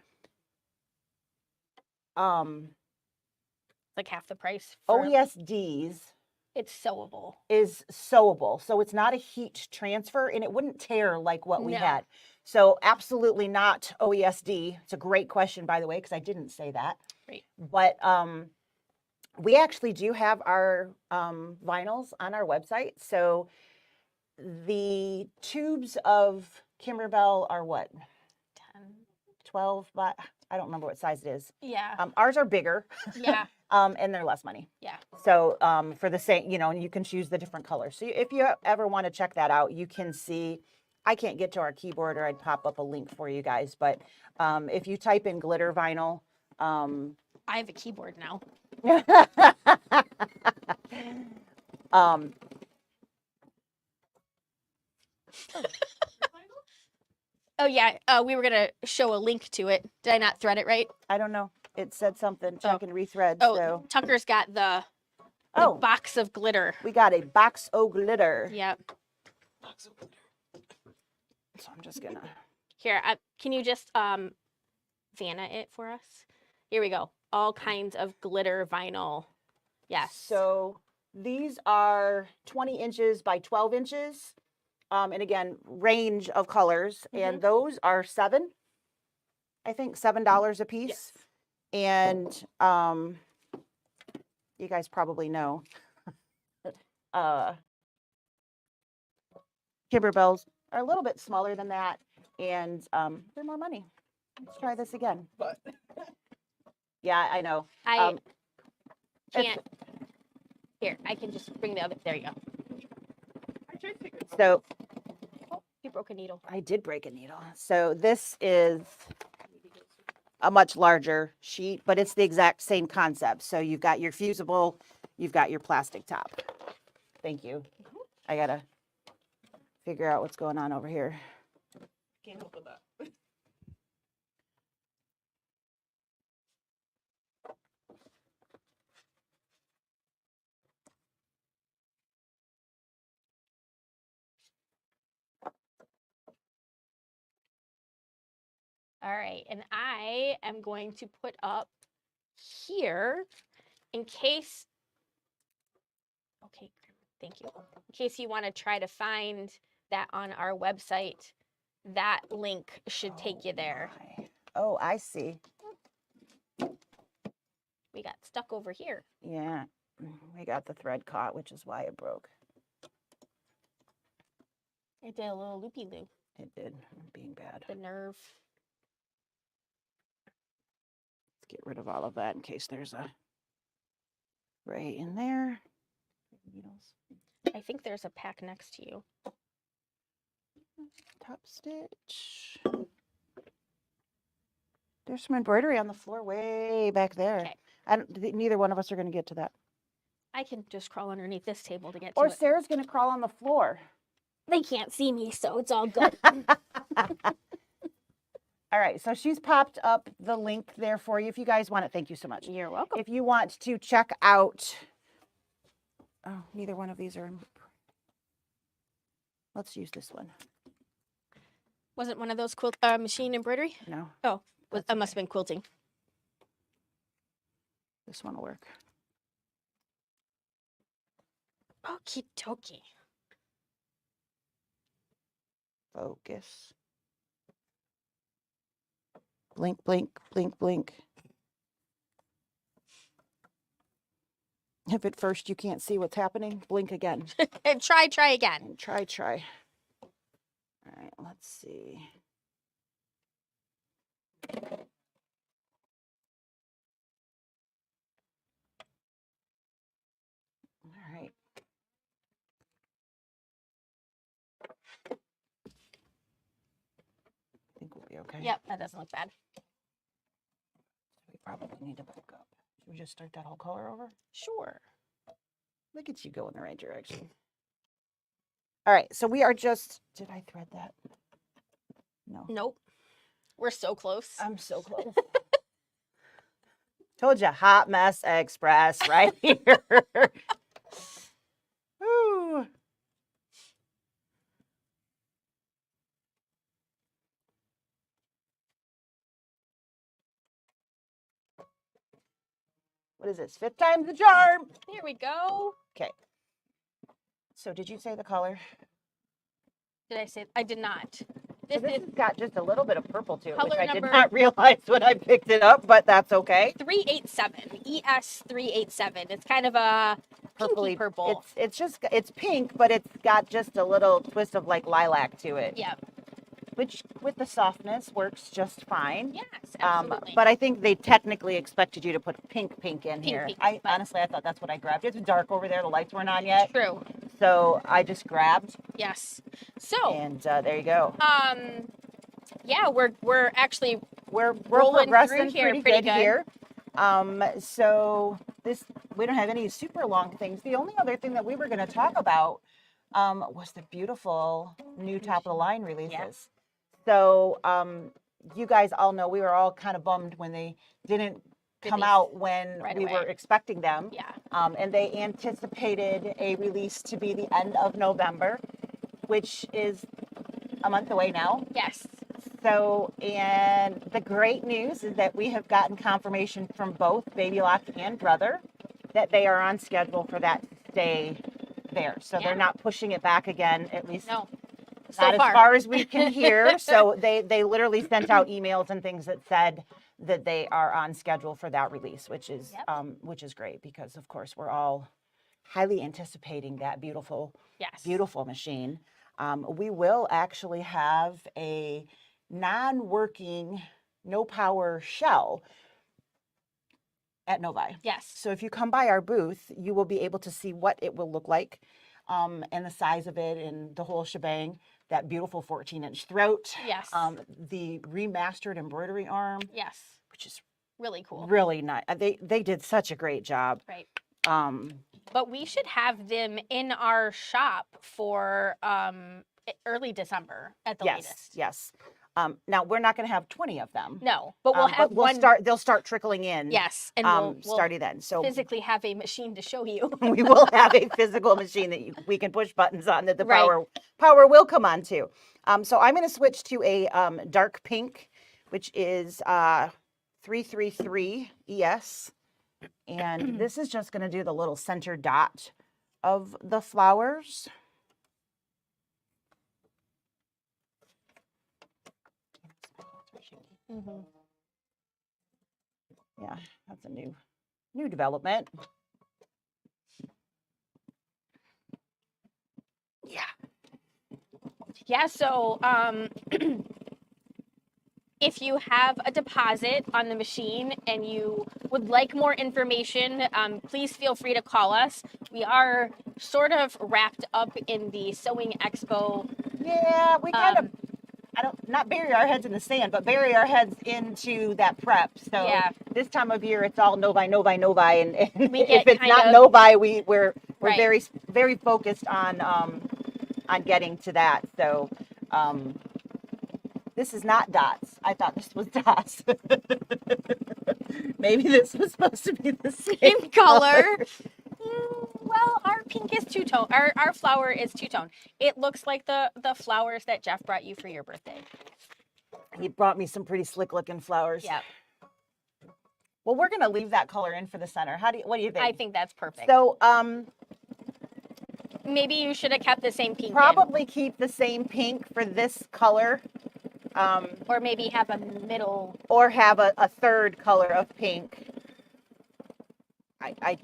Like half the price. For, OESD's it's sewable. is sewable. So it's not a heat transfer and it wouldn't tear like what we No. had. So absolutely not OESD. It's a great question, by the way, because I didn't say that. Right. But we actually do have our vinyls on our website. So the tubes of Kimberbell are what? 10. 12, but I don't remember what size it is. Yeah. Ours are bigger. Yeah. And they're less money. Yeah. So for the same, and you can choose the different colors. So if you ever want to check that out, you can see, I can't get to our keyboard or I'd pop up a link for you guys. But if you type in glitter vinyl. I have a keyboard now. Oh yeah, we were gonna show a link to it. Did I not thread it right? I don't know. It said something. Check and rethread. Oh, so. Tucker's got the box of glitter. We got a box of glitter. Yep. Box of glitter. So I'm just gonna. Here, can you just Vanna it for us? Here we go. All kinds of glitter vinyl. Yes. So these are 20 inches by 12 inches. And again, range of colors. And those are $7 a piece. Yes. And you guys probably know. Kimberbells are a little bit smaller than that. And they're more money. Let's try this again. But yeah, I know. I can't. Here, I can just bring the other. There you go. So, oh, you broke a needle. I did break a needle. So this is a much larger sheet, but it's the exact same concept. So you've got your fusible, you've got your plastic top. Thank you. I gotta figure out what's going on over here. Can't help with that. All right, and I am going to put up here in case, okay, thank you. In case you want to try to find that on our website, that link should take you there. Oh, I see. We got stuck over here. Yeah, we got the thread caught, which is why it broke. It did a little loopy-loop. It did, being bad. The nerve. Get rid of all of that in case there's a ray in there. Needles. I think there's a pack next to you. Top stitch. There's some embroidery on the floor way back there. Okay. Neither one of us are going to get to that. I can just crawl underneath this table to get to Or it. Sarah's going to crawl on the floor. They can't see me, so it's all good. All right, so she's popped up the link there for you. If you guys want it, thank you so much. You're welcome. If you want to check out, oh, neither one of these are. Let's use this one. Wasn't one of those machine embroidery? No. Oh, that must have been quilting. This one will work. Okie dokie. Focus. Blink, blink, blink, blink. If at first you can't see what's happening, blink again. And try again. And try. All right, let's see. Okay. Yep, that doesn't look bad. We probably need to back up. Should we just start that whole color over? Sure. Look at you go in the right direction. All right, so we are just, did I thread that? No. Nope. We're so close. I'm so close. Told you, hot mess express right here. Woo. What is this? 5th time's the charm. Here we go. Okay. So did you say the color? Did I say? I did not. So This this is has got just a little bit of purple to it, which color I did number- not realize when I picked it up, but that's okay. 387. ES 387. It's kind of a pinky Purpley purple. It's pink, but it's got just a little twist of like lilac to it. Yeah. Which with the softness works just fine. Yes, absolutely. But I think they technically expected you to put pink in here. pink, I but- honestly, I thought that's what I grabbed. It's dark over there. The lights weren't on yet. True. So I just grabbed, Yes. So, and there you go. yeah, we're actually We're rolling progressing through here pretty pretty good here. So this, we don't have any super long things. The only other thing that we were going to talk about was the beautiful new top of the line releases. Yeah. So you guys all know we were all kind of bummed when they didn't come Release out when right we away. were expecting them. Yeah. And they anticipated a release to be the end of November, which is a month away now. Yes. So, and the great news is that we have gotten confirmation from both Baby Lock and Brother that they are on schedule for that to stay there. So Yeah. they're not pushing it back again, at least No. not So far. as far as we can hear. So they literally sent out emails and things that said that they are on schedule for that release, which is great because of course we're all highly anticipating that beautiful Yes. beautiful machine. We will actually have a non-working, no power shell at Novi. Yes. So if you come by our booth, you will be able to see what it will look like and the size of it and the whole shebang. That beautiful 14-inch throat. Yes. The remastered embroidery arm, Yes. which is Really cool. really nice. They did such a great job. Right. But we should have them in our shop for early December at the latest. Yes. Now we're not going to have 20 of them. No, but we'll have one. They'll start trickling in. Yes, and we'll starting then. So physically have a machine to show you. we will have a physical machine that we can push buttons on that the Right. power will come on to. So I'm going to switch to a dark pink, which is 333 ES. And this is just going to do the little center dot of the flowers. Mhm. Yeah, that's a new development. Yeah. Yeah, so if you have a deposit on the machine and you would like more information, please feel free to call us. We are sort of wrapped up in the Sewing Expo. Yeah, we kind of, not bury our heads in the sand, but bury our heads into that prep. So Yeah. this time of year, it's all Novi, and We if get it's kind not of- Novi, we're Right. very focused on getting to that. So this is not dots. I thought this was dots. Maybe this was supposed to be the same In color. Well, our pink is two-tone. Our flower is two-tone. It looks like the flowers that Jeff brought you for your birthday. He brought me some pretty slick looking flowers. Yeah, Well, we're gonna leave that color in for the center. What do you think? I think that's perfect. So Maybe you should have kept the same pink in. probably keep the same pink for this color. Or maybe have a middle. Or have a third color of pink. I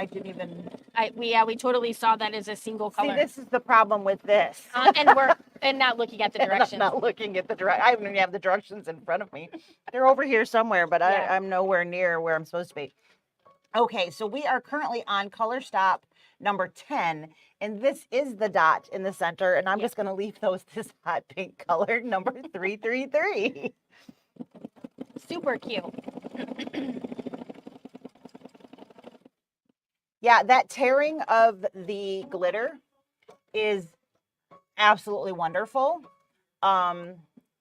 didn't even We totally saw that as a single color. see. This is the problem with this. and not looking at the And I'm directions. not looking at the direct. I don't even have the directions in front of me. They're over here somewhere, but Yeah. I'm nowhere near where I'm supposed to be. Okay, so we are currently on color stop number 10, And this is the dot in the center, and I'm Yep. just going to leave those this hot pink color, number 333. Super cute. Yeah, that tearing of the glitter is absolutely wonderful.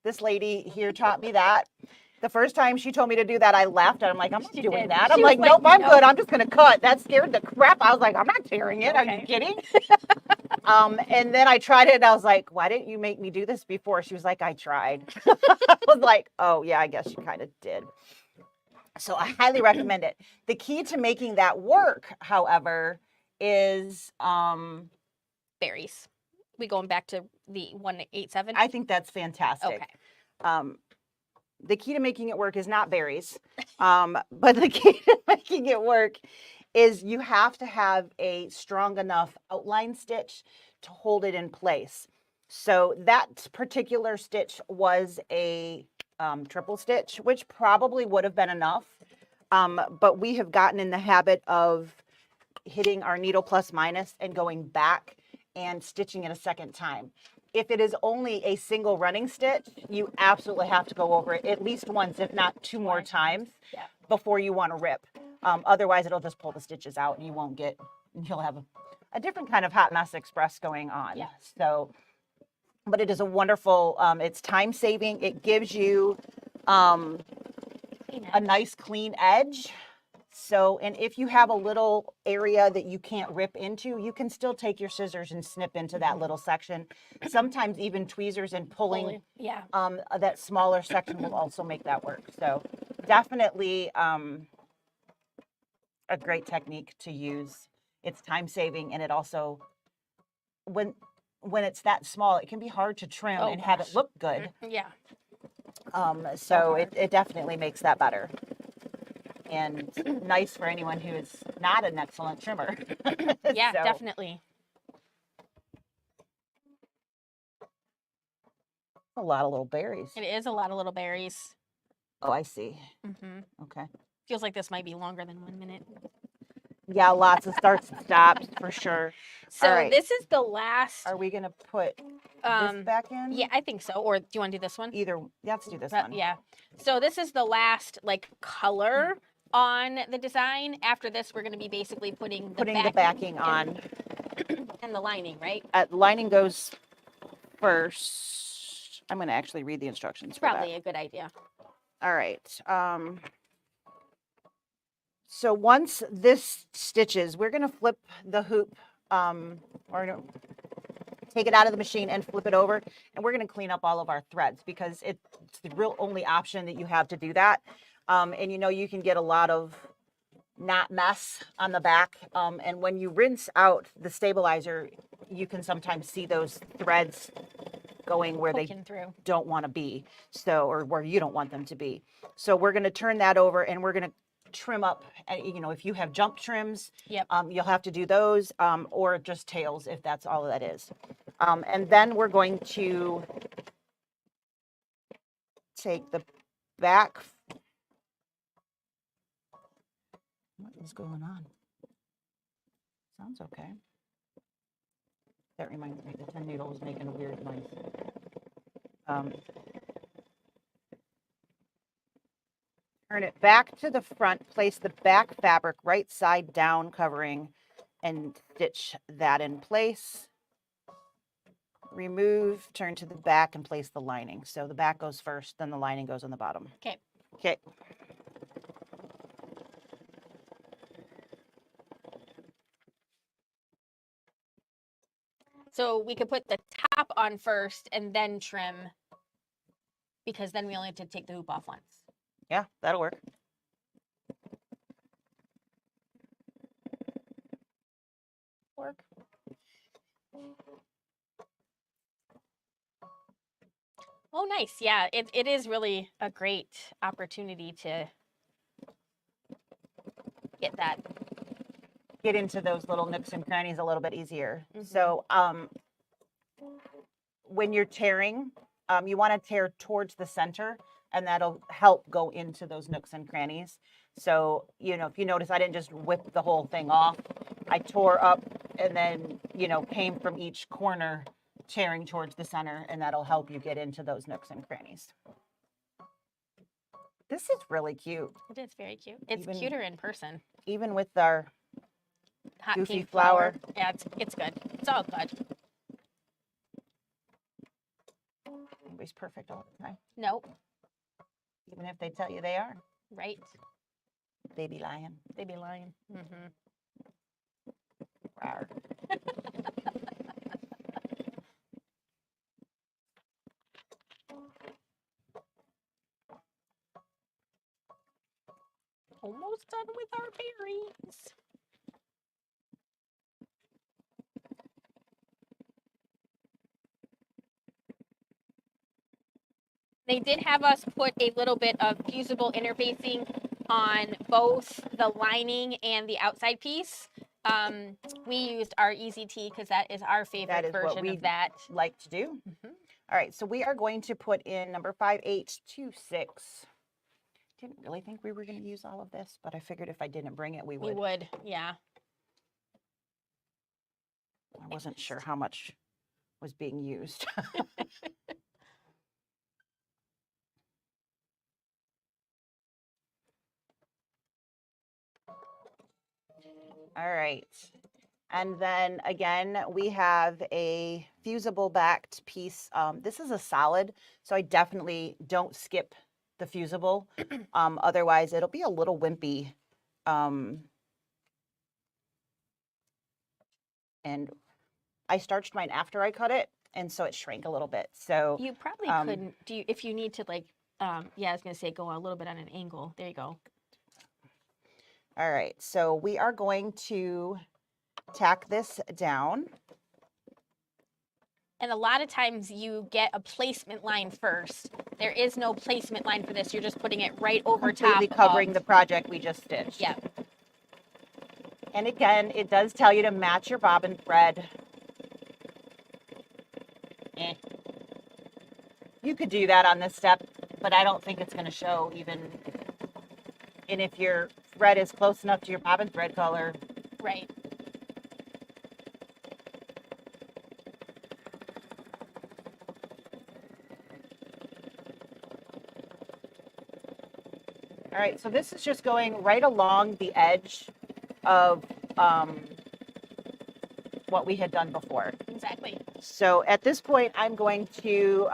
This lady here taught me that. The first time she told me to do that, I laughed and I'm like, I'm not She doing did. that. She I'm was like, like, nope, I'm "Nope." good. I'm just gonna cut. That scared the crap. I was like, I'm not tearing it. Are you Okay. kidding? And then I tried it and I was like, why didn't you make me do this before? She was like, I tried. I was like, oh yeah, I guess you kind of did. So I highly recommend it. The key to making that work, however, is Berries. We going back to the 187? I think that's fantastic. Okay. The key to making it work is not berries, but the key to making it work is you have to have a strong enough outline stitch to hold it in place. So that particular stitch was a triple stitch, which probably would have been enough. But we have gotten in the habit of hitting our needle plus minus and going back and stitching it a second time. If it is only a single running stitch, you absolutely have to go over it at least once, if not two more times, Yeah. before you want to rip. Otherwise, it'll just pull the stitches out and you'll have a different kind of hot mess express going on. Yeah. So, but it is a wonderful, it's time saving. It gives you a nice clean edge. So, and if you have a little area that you can't rip into, you can still take your scissors and snip into that little section. Sometimes even tweezers and pulling Yeah. that smaller section will also make that work. So definitely a great technique to use. It's time saving, and it also, when it's that small, it can be hard to trim Oh, and have it gosh. look good. Yeah. So it definitely makes that better. And nice for anyone who is not an excellent trimmer. Yeah, So, definitely. a lot of little berries. It is a lot of little berries. Oh, I see. Hmm. Okay. Feels like this might be longer than 1 minute. Yeah, lots of starts and stops for sure. So All right. this is the last. Are we gonna put this back in? Yeah, I think so. Or do you want to do this one? Either. Let's do this one. Yeah. So this is the last like color on the design. After this, we're going to be basically putting The backing on. and the lining, right? Lining goes first. I'm gonna actually read the instructions. It's probably a good idea. All right. So once this stitches, we're going to flip the hoop, or no, take it out of the machine and flip it over, and we're going to clean up all of our threads because it's the real only option that you have to do that. And you can get a lot of knot mess on the back, and when you rinse out the stabilizer, you can sometimes see those threads going where Poking they through. don't want to be, or where you don't want them to be. So we're going to turn that over, and we're going to trim up. If you have jump trims, Yep. You'll have to do those, or just tails if that's all that is. And then we're going to take the back. What is going on? Sounds okay. That reminds me, the 10 needle was making a weird noise. Turn it back to the front, place the back fabric right side down covering, and stitch that in place. Remove, turn to the back, and place the lining. So the back goes first, then the lining goes on the bottom. Okay. Okay. So we could put the top on first and then trim because then we only have to take the hoop off once. Yeah, that'll work. Work. Oh, nice. Yeah, it is really a great opportunity to get into those little nooks and crannies a little bit easier. Mhm. So when you're tearing, you want to tear towards the center, and that'll help go into those nooks and crannies. So, if you notice, I didn't just whip the whole thing off. I tore up and then, came from each corner, tearing towards the center, and that'll help you get into those nooks and crannies. This is really cute. It is very cute. It's Even- cuter in person. Even with our Hot goofy pink flower. Yeah, it's good. It's all good. Everybody's perfect all the time. Nope. Even if they tell you they are, Right. they be lying. They be lying. Mm-hmm. Rawr. Almost done with our berries. They did have us put a little bit of fusible interfacing on both the lining and the outside piece. We used our EZT because that is our favorite is what version we of that. Like to do. Mhm. All right, so we are going to put in number 5826. Didn't really think we were going to use all of this, but I figured if I didn't bring it, we We would. would, yeah. I wasn't sure how much was being used. All right. And then again, we have a fusible backed piece. This is a solid, so I definitely don't skip the fusible. Otherwise, it'll be a little wimpy. And I starched mine after I cut it, and so it shrank a little bit. So You probably couldn't if you need to yeah, I was gonna say go a little bit on an angle. There you go. all right, so we are going to tack this down. And a lot of times you get a placement line first. There is no placement line for this. You're just putting it right over Completely top covering of, the project we just stitched. Yeah. And again, it does tell you to match your bobbin thread. You could do that on this step, but I don't think it's going to show even. And if your thread is close enough to your bobbin thread color. Right. All right, so this is just going right along the edge of what we had done before. Exactly. So at this point, I'm going to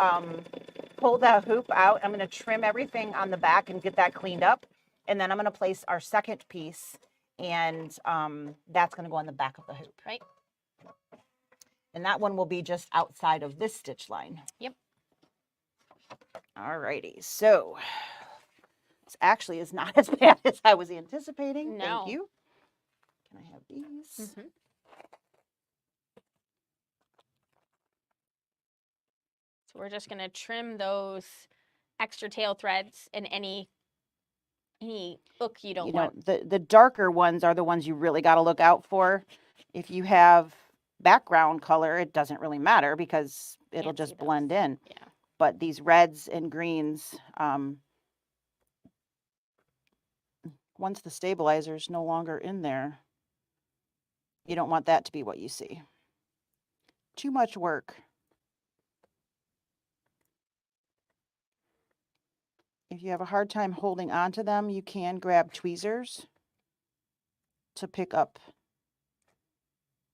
pull the hoop out. I'm going to trim everything on the back and get that cleaned up. And then I'm going to place our second piece, and that's going to go on the back of the hoop. Right. And that one will be just outside of this stitch line. Yep. All righty, so this actually is not as bad as I was anticipating. No. Thank you. Can I have these? Mm-hmm. So we're just gonna trim those extra tail threads and any hook you don't want. The darker ones are the ones you really got to look out for. If you have background color, it doesn't really matter because it'll Can't see just blend those. in. Yeah. But these reds and greens, once the stabilizer is no longer in there, you don't want that to be what you see. Too much work. If you have a hard time holding on to them, you can grab tweezers to pick up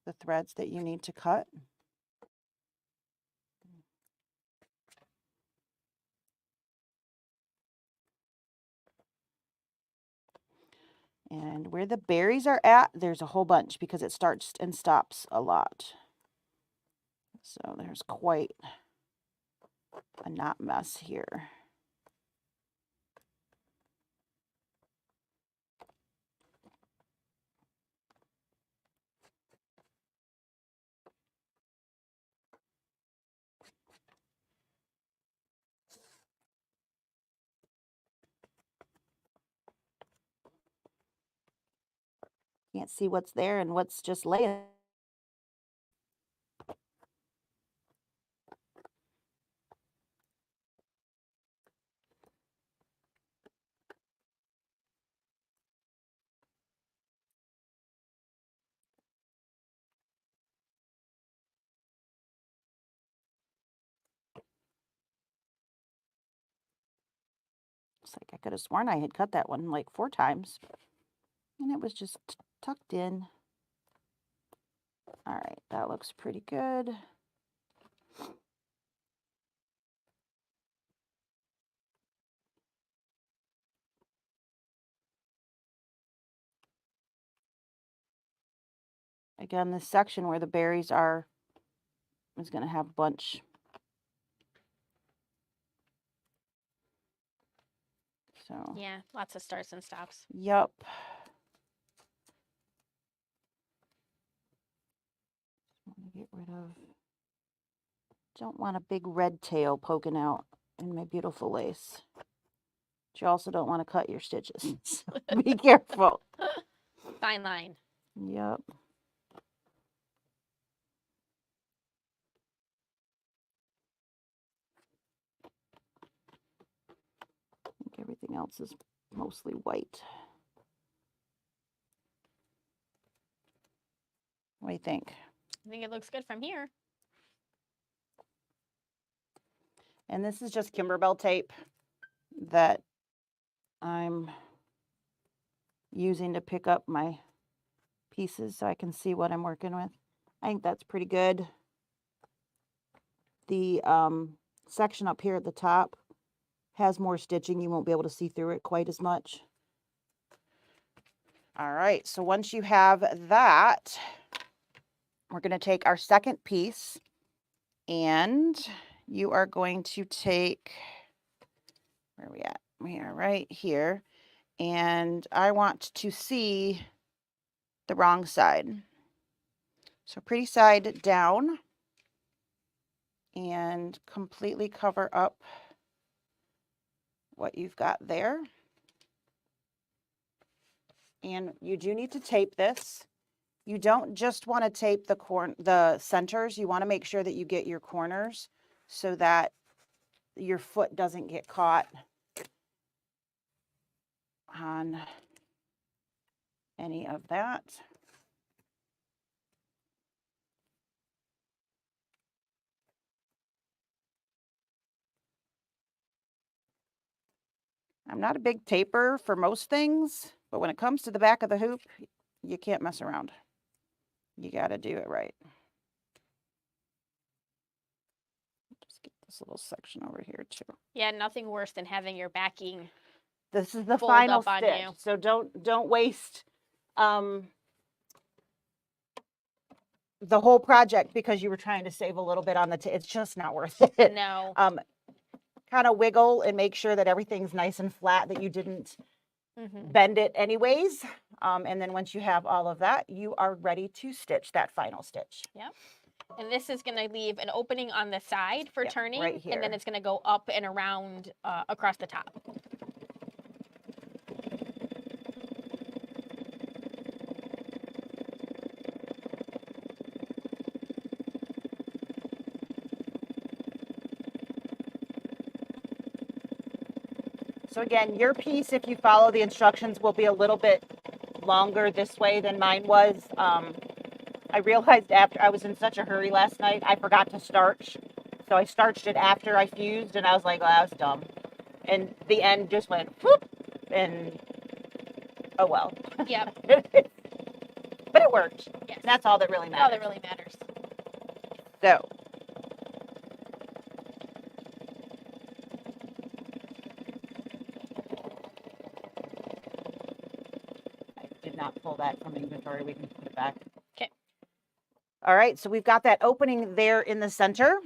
the threads that you need to cut. And where the berries are at, there's a whole bunch because it starts and stops a lot. So there's quite a knot mess here. Can't see what's there and what's just laying. Looks like I could have sworn I had cut that one like 4 times. And it was just tucked in. All right, that looks pretty good. Again, this section where the berries are is going to have a bunch. So, Yeah, lots of starts and stops. yep. Want to get rid of. Don't want a big red tail poking out in my beautiful lace. But you also don't want to cut your stitches. So be careful. Fine line. Yep. I think everything else is mostly white. What do you think? I think it looks good from here. And this is just Kimberbell tape that I'm using to pick up my pieces so I can see what I'm working with. I think that's pretty good. The section up here at the top has more stitching. You won't be able to see through it quite as much. All right, so once you have that, we're going to take our second piece and you are going to take, where are we at? We are right here. And I want to see the wrong side. So pretty side down and completely cover up what you've got there. And you do need to tape this. You don't just want to tape the centers. You want to make sure that you get your corners so that your foot doesn't get caught on any of that. I'm not a big taper for most things, but when it comes to the back of the hoop, you can't mess around. You got to do it right. Just get this little section over here too. Yeah, nothing worse than having your backing. This is the Fold final up on stitch, you. so don't waste the whole project because you were trying to save a little bit on the it's just not worth it. No. Kind of wiggle and make sure that everything's nice and flat, that you didn't bend it anyways. And then once you have all of that, you are ready to stitch that final stitch. Yep. And this is going to leave an opening on the side for turning, right here. and then it's going to go up and around across the top. So again, your piece, if you follow the instructions, will be a little bit longer this way than mine was. I realized after I was in such a hurry last night, I forgot to starch. So I starched it after I fused, and I was like, well, that was dumb. And the end just went whoop, and oh well. Yep. But it worked. Yes. And that's all that really matters. All that really matters. So. I did not pull that from inventory. We can put it back. Okay. All right, so we've got that opening there in the center.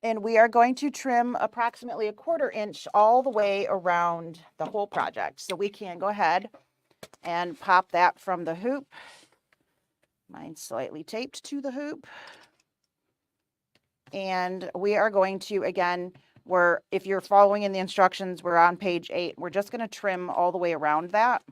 And we are going to trim approximately 1/4 inch all the way around the whole project. So we can go ahead and pop that from the hoop. Mine's slightly taped to the hoop. And we are going to, again, if you're following in the instructions, we're on page 8. We're just going to trim all the way around that.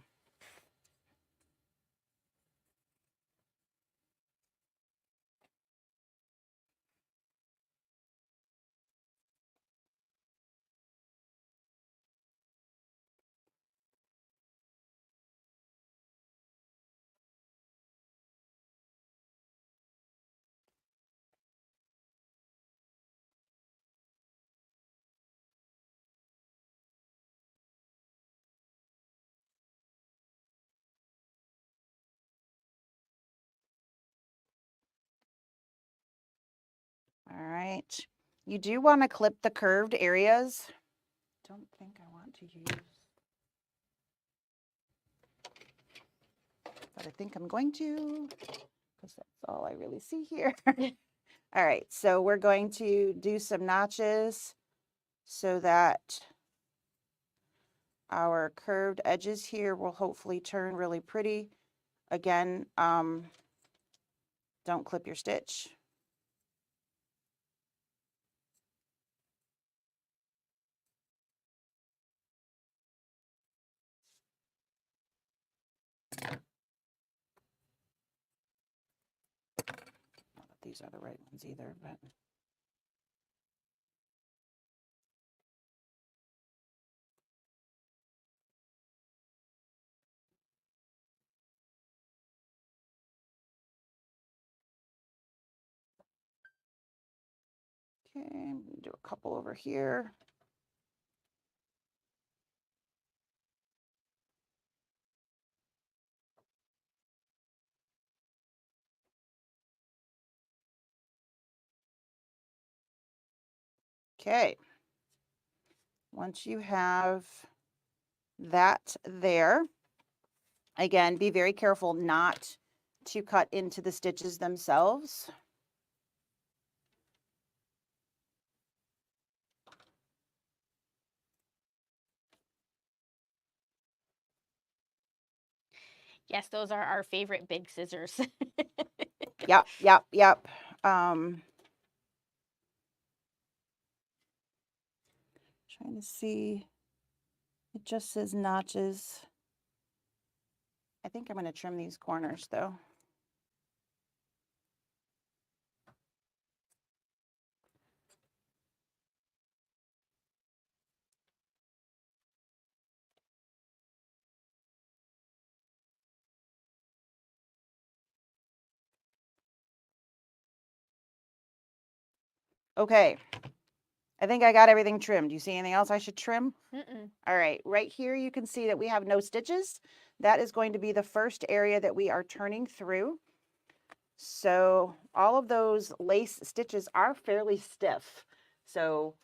All right. You do want to clip the curved areas. Don't think I want to use, but I think I'm going to, because that's all I really see here. All right, so we're going to do some notches so that our curved edges here will hopefully turn really pretty. Again, don't clip your stitch. Not that these are the right ones either, but. Okay, I'm gonna do a couple over here. Okay. Once you have that there, again, be very careful not to cut into the stitches themselves. Yes, those are our favorite big scissors. Yep. Trying to see, it just says notches. I think I'm going to trim these corners though. Okay, I think I got everything trimmed. Do you see anything else I should trim? Mm-mm. All right, right here you can see that we have no stitches. That is going to be the first area that we are turning through. So all of those lace stitches are fairly stiff. So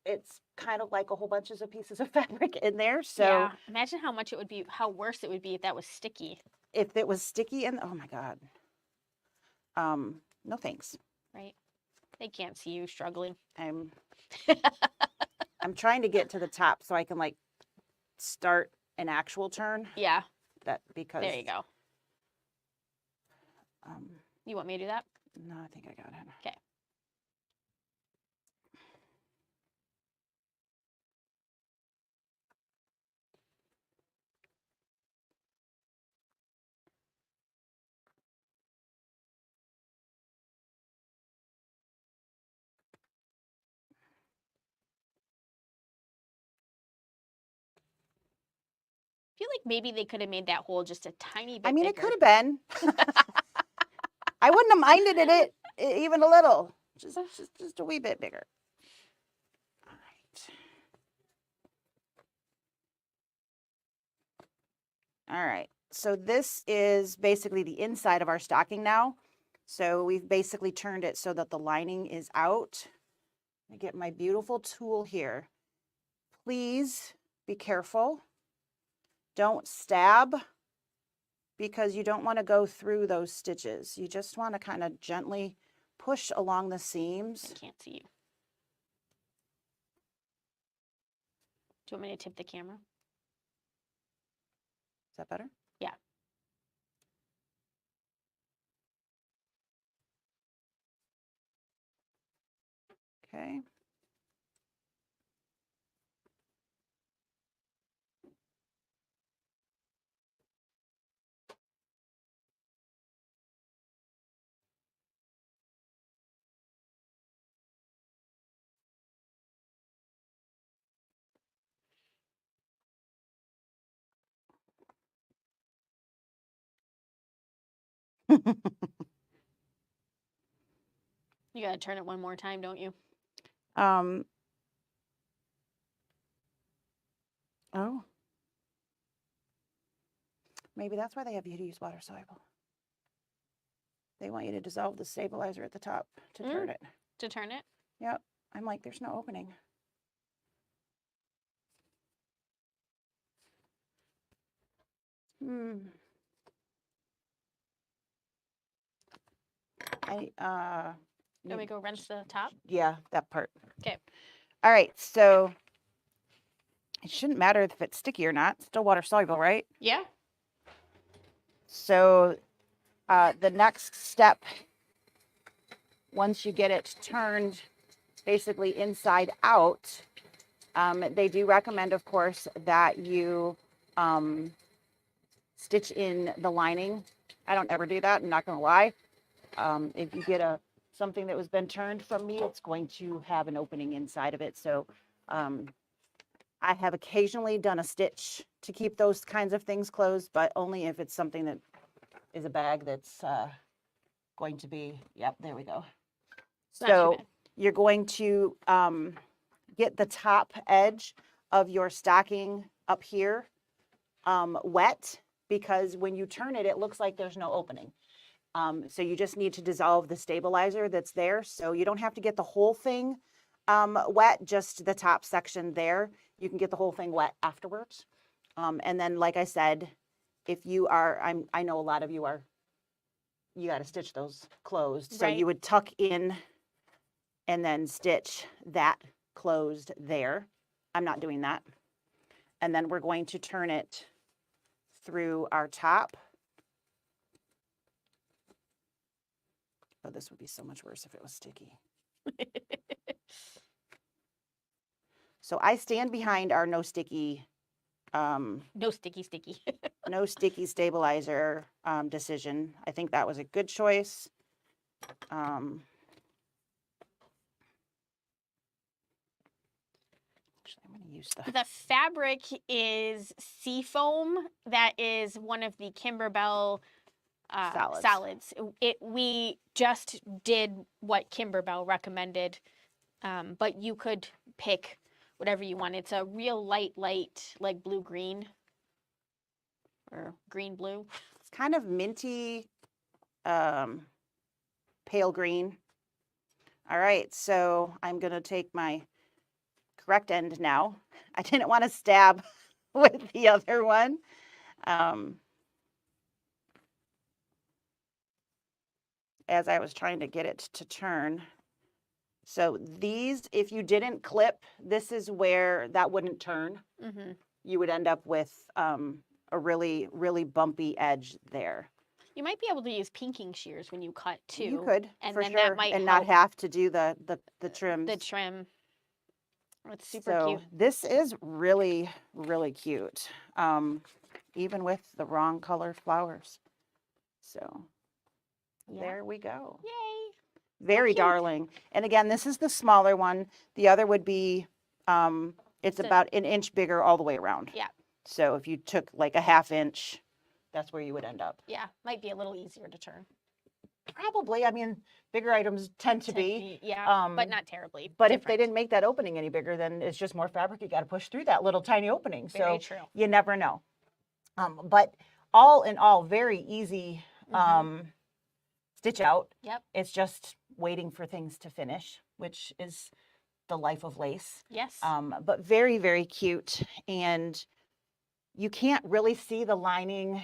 it's kind of like a whole bunch of pieces of fabric in there. So yeah, imagine how much it would be, how worse it would be if that was sticky. if it was sticky and oh my God. No thanks. Right? They can't see you struggling. I'm trying to get to the top so I can like start an actual turn. Yeah. That because There you go. Um, You want me to do that? no, I think I got it. Okay. I feel like maybe they could have made that hole just a tiny bit I mean, bigger. it could have been. I wouldn't have minded it even a little. Just a wee bit bigger. All right. All right. So this is basically the inside of our stocking now. So we've basically turned it so that the lining is out. I get my beautiful tool here. Please be careful. Don't stab because you don't want to go through those stitches. You just want to kind of gently push along the seams. I can't see you. Do you want me to tip the camera? Is that better? Yeah. Okay. You got to turn it one more time, don't you? Oh. Maybe that's why they have you to use water soluble. They want you to dissolve the stabilizer at the top to turn it. to turn it. Yep. I'm like, there's no opening. Then we go rinse the top. Yeah, that part. Okay. All right, so it shouldn't matter if it's sticky or not. It's still water soluble, right? Yeah. So the next step, once you get it turned basically inside out, they do recommend, of course, that you stitch in the lining. I don't ever do that, I'm not going to lie. If you get something that was been turned from me, it's going to have an opening inside of it. So I have occasionally done a stitch to keep those kinds of things closed, but only if it's something that is a bag that's going to be, yep, there we go. Not too So bad. you're going to get the top edge of your stocking up here wet, because when you turn it, it looks like there's no opening. So you just need to dissolve the stabilizer that's there. So you don't have to get the whole thing wet, just the top section there. You can get the whole thing wet afterwards. And then, like I said, if you are, I know a lot of you are, you got to stitch those closed. So Right. you would tuck in and then stitch that closed there. I'm not doing that. And then we're going to turn it through our top. Oh, this would be so much worse if it was sticky. So I stand behind our no sticky No sticky. no sticky stabilizer decision. I think that was a good choice. Actually, I'm going to use The fabric is seafoam. That is one of the Kimberbell solids. We just did what Kimberbell recommended, but you could pick whatever you want. It's a real light, like blue-green or green-blue. It's kind of minty, pale green. All right, so I'm going to take my correct end now. I didn't want to stab with the other one. As I was trying to get it to turn. So these, if you didn't clip, this is where that wouldn't turn. Mm-hmm. You would end up with a really, really bumpy edge there. You might be able to use pinking shears when you cut too. You could, and for then sure, that might and help not have to do the trims. the trim. It's super So cute. this is really, really cute, even with the wrong colored flowers. So Yeah. there we go. Yay! Very cute. darling. And again, this is the smaller one. The other would be, it's about an inch bigger all the way around. Yeah. So if you took like a ½ inch, that's where you would end up. Yeah, might be a little easier to turn. Probably. I mean, bigger items tend to be. Yeah, but not terribly. But if they different. didn't make that opening any bigger, then it's just more fabric you got to push through that little tiny opening. Very So true. you never know. But all in all, very easy stitch out. Yep. It's just waiting for things to finish, which is the life of lace. Yes. But very, very cute. And you can't really see the lining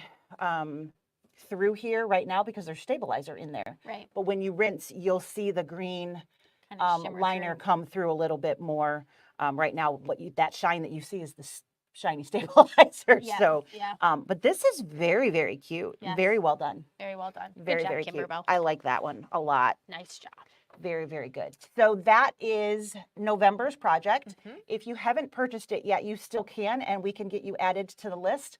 through here right now because there's stabilizer in there. Right. But when you rinse, you'll see the green Kinda shimmer liner through. come through a little bit more. Right now, that shine that you see is the shiny stabilizer. Yeah. So, Yeah. but this is very, very cute. Yes. Very well done. Very well done. Very, Good job, very cute. Kimberbell. I like that one a lot. Nice job. Very, very good. So that is November's project. If you haven't purchased it yet, you still can, and we can get you added to the list.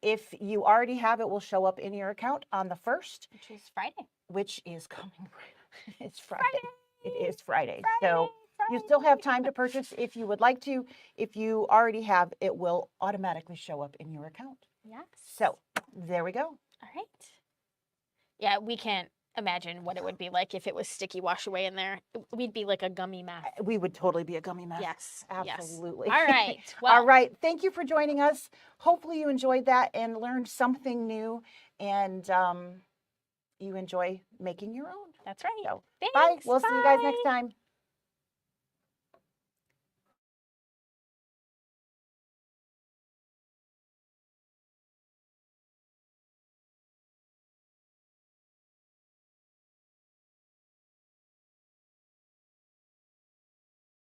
If you already have it, will show up in your account on the 1st, Which is Friday. which is coming right. It's Friday. It is Friday. So you still have time to purchase if you would like to. If you already have, it will automatically show up in your account. Yes. So there we go. All right. Yeah, we can't imagine what it would be like if it was sticky wash away in there. We'd be like a gummy mess. We would totally be a gummy mess. Yes. Absolutely. Yes. All right. Well, all right. Thank you for joining us. Hopefully you enjoyed that and learned something new. And you enjoy making your own. That's right. So, Thanks. bye. We'll see you guys next bye. time.